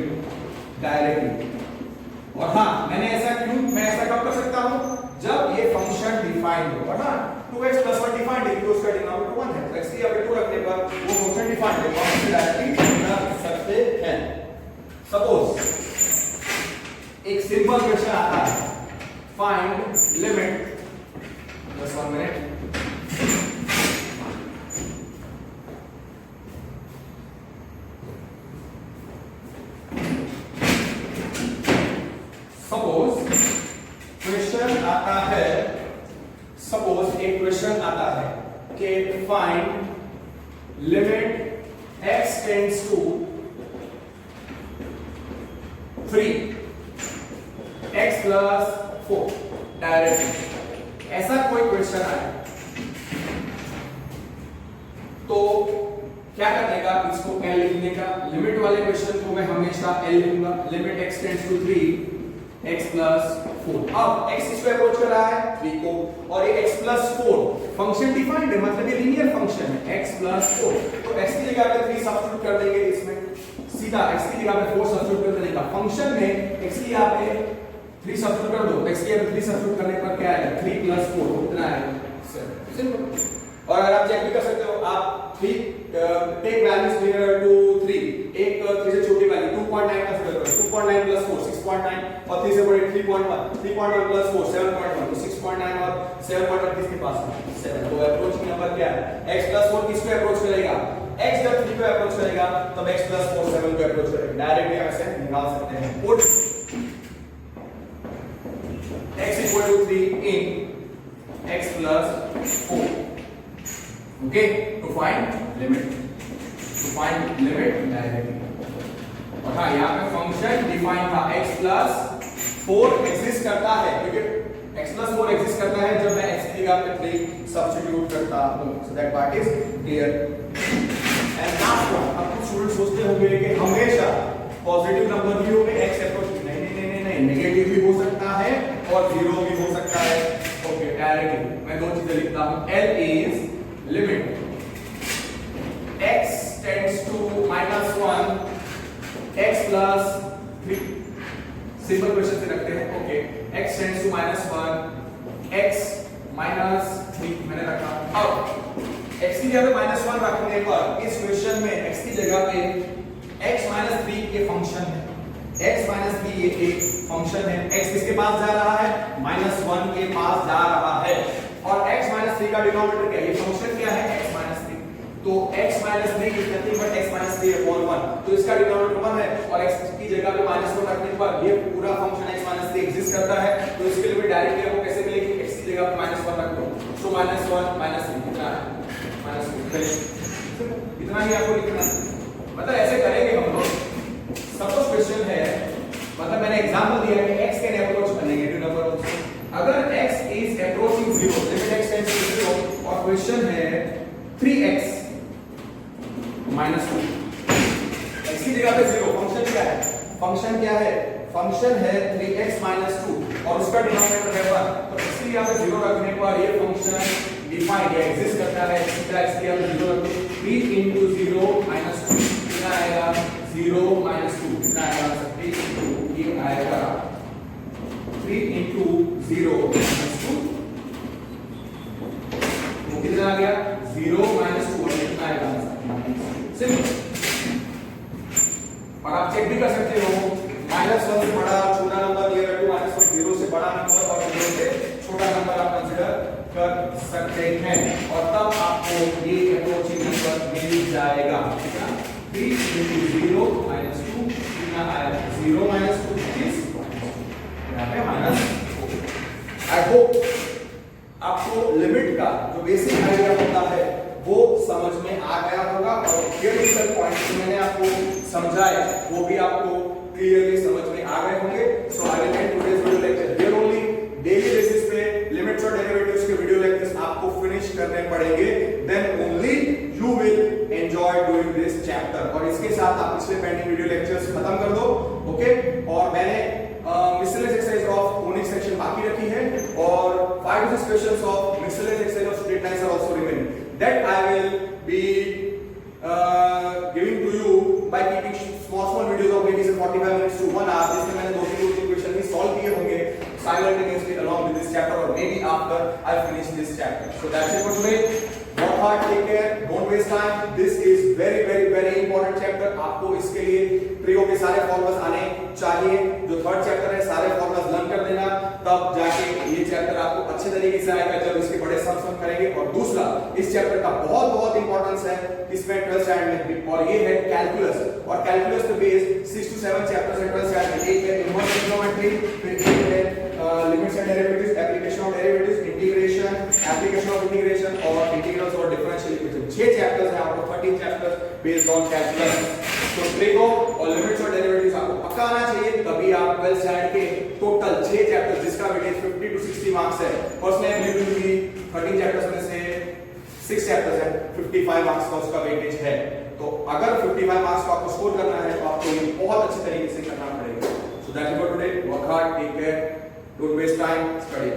directly. और हाँ, मैं ऐसा कब कर सकता हूँ जब ये फंक्शन डिफाइंड हो, और हाँ 2x plus 1 डिफाइंड है तो उसका डिनोमिनेटर 1 है, तो x की जगह 2 रखने पर वो फंक्शन डिफाइंड है, हम इसे डायरेक्टली बना सकते हैं। सपोज एक सिंपल क्वेश्चन आता है, find limit, just 1 minute, suppose एक क्वेश्चन आता है कि फाइंड limit x tends to 3 x plus 4 directly, ऐसा कोई क्वेश्चन आए तो क्या करने का, इसको L लिखने का। लिमिट वाले क्वेश्चन को मैं हमेशा L लिखूंगा, limit x tends to 3 x plus 4। अब x इसको अप्रोच कर रहा है 3 को, और ये x प्लस 4 फंक्शन डिफाइंड है, मतलब ये लीनियर फंक्शन है x प्लस 4, तो x की जगह पे 3 सब्स्टिट्यूट कर देंगे इसमें, सीधा x की जगह पे 4 सब्स्टिट्यूट कर देने का, फंक्शन में x की जगह पे 3 सब्स्टिट्यूट कर दो, x की जगह पे 3 सब्स्टिट्यूट करने पर क्या आएगा 3 प्लस 4 कितना आएगा 7, सिंपल। और अगर आप चेक भी कर सकते हो, आप 3 टेक वैल्यूज नियर टू 3, एक 3 से छोटी वैल्यू 2.9 कंसीडर करो, 2.9 प्लस 4 6.9, और 3 से बड़े 3.1, 3.1 प्लस 4 7.1, तो 6.9 और 7.1 किसके पास है 7, तो अप्रोचिंग नंबर क्या है x प्लस 4 किसको अप्रोच करेगा, x जब 3 को अप्रोच करेगा तब x प्लस 4 7 को अप्रोच करेगा, डायरेक्टली हम इसे निकाल सकते हैं। Put x equal to 3 in x plus 4, okay, to find limit directly. और हाँ, यहाँ पे फंक्शन डिफाइन था x प्लस 4 एग्जिस्ट करता है, क्योंकि x प्लस 4 एग्जिस्ट करता है जब मैं x की जगह पे 3 सब्स्टिट्यूट करता हूँ, so that part is clear. And last one, अब कुछ स्टूडेंट सोचते होंगे कि हमेशा पॉजिटिव नंबर भी होंगे x अप्रोच, नहीं, नेगेटिव भी हो सकता है और जीरो भी हो सकता है। ओके, डायरेक्टली मैं दो चीजें लिखता हूँ, L is limit x tends to -1 x plus 3, simple question से रखते हैं। Okay, x tends to -1 x minus 3 मैंने रखा। अब x की जगह पे -1 रखने पर इस क्वेश्चन में x की जगह पे x माइनस 3 के फंक्शन है, x माइनस 3 ये एक फंक्शन है, x किसके पास जा रहा है -1 के पास जा रहा है, और x माइनस 3 का डिनोमिनेटर क्या है, ये फंक्शन क्या है x माइनस 3, तो x minus 3 is nothing but x minus 3 upon 1, तो इसका डिनोमिनेटर 1 है, और x की जगह पे -1 रखने पर ये पूरा फंक्शन x माइनस 3 एग्जिस्ट करता है, तो इसके लिमिट डायरेक्टली आपको कैसे मिलेगी, x की जगह पे -1 रख दो, सो -1 -3 कितना है -2, इतना ही आपको लिखना है। मतलब ऐसे करेंगे हम लोग। सपोज क्वेश्चन है, मतलब मैंने एग्जांपल दिया है कि x can approach negative number also, अगर x is approaching 0, limit x tends to 0, और क्वेश्चन है 3x -2, x की जगह पे 0, फंक्शन क्या है, फंक्शन है 3x -2 और उसका डिनोमिनेटर है 1, तो x की जगह पे 0 रखने पर ये फंक्शन डिफाइंड या एग्जिस्ट करता है, इसका x की जगह पे 0 रखो, 3 * 0 -2 कितना आएगा 0 -2 कितना आएगा 3, ये आएगा 3 * 0 -2, वो कितना आ गया 0 -2, और कितना आएगा सिंपल। और आप चेक भी कर सकते हो, -1 से बड़ा छोटा नंबर नियर टू -1, 0 से बड़ा नंबर और 0 से छोटा नंबर आप कंसीडर कर सकते हैं, और तब आपको ये अप्रोचिंग नंबर मिल जाएगा कितना 3 * 0 -2 कितना आएगा 0 -2 is यहाँ पे -4। आई होप आपको लिमिट का जो बेसिक आइडिया होता है वो समझ में आ गया होगा, और थियोरेटिकल पॉइंट जो मैंने आपको समझाए वो भी आपको क्लियरली समझ में आ गए होंगे। So I will end today's video lecture here only. Daily basis पे लिमिट्स और डेरिवेटिव्स के वीडियो लेक्चर्स आपको फिनिश करने पड़ेंगे, then only you will enjoy doing this chapter, और इसके साथ आप पिछले पेंडिंग वीडियो लेक्चर्स खत्म कर दो। ओके, और मैंने miscellaneous exercise of conics practice questions of miscellaneous exercise of straight lines are also remaining. That I will be giving to you by keeping small videos of maybe 45 minutes to 1 hour. जिसमें मैंने 2-3 question भी solve किए होंगे simultaneously along with this chapter or maybe after I finish this chapter. So that's it for today. Work hard, take care, don't waste time. This is very important chapter. आपको इसके लिए trigo के सारे formulas आने चाहिए. जो third chapter है सारे फॉर्मूलाज लर्न कर देना, तब जाके ये चैप्टर आपको अच्छे तरीके से आएगा जब इसके बड़े सम्स हम करेंगे. और दूसरा इस चैप्टर का बहुत इंपॉर्टेंस है इसमें 12th स्टैंडर्ड में, और ये है कैलकुलस. और कैलकुलस पे बेस 6 to 7 चैप्टर्स है 12th स्टैंडर्ड में. एक है इनवर्स ट्रिग्नोमेट्री, फिर एक है limits and derivatives, application of derivatives, integration, application of integration और इंटीग्रल्स और डिफरेंशियल इक्वेशन. 6 चैप्टर्स हैं आपको, 13 चैप्टर्स बेस्ड ऑन कैलकुलस. तो ट्रिगो और लिमिट्स और डेरिवेटिव्स आपको पक्का आना चाहिए, तभी आप 12th स्टैंडर्ड के टोटल 6 चैप्टर्स जिसका वेटेज 50 to 60 मार्क्स है. पर्सनली आई बिलीव कि 13 चैप्टर्स में से 6 चैप्टर्स हैं 55 मार्क्स का उसका वेटेज है. तो अगर 55 मार्क्स को आपको स्कोर करना है तो आपको ये बहुत अच्छे तरीके से करना पड़ेगा. So that's it for today. Work hard, take care, don't waste time, study.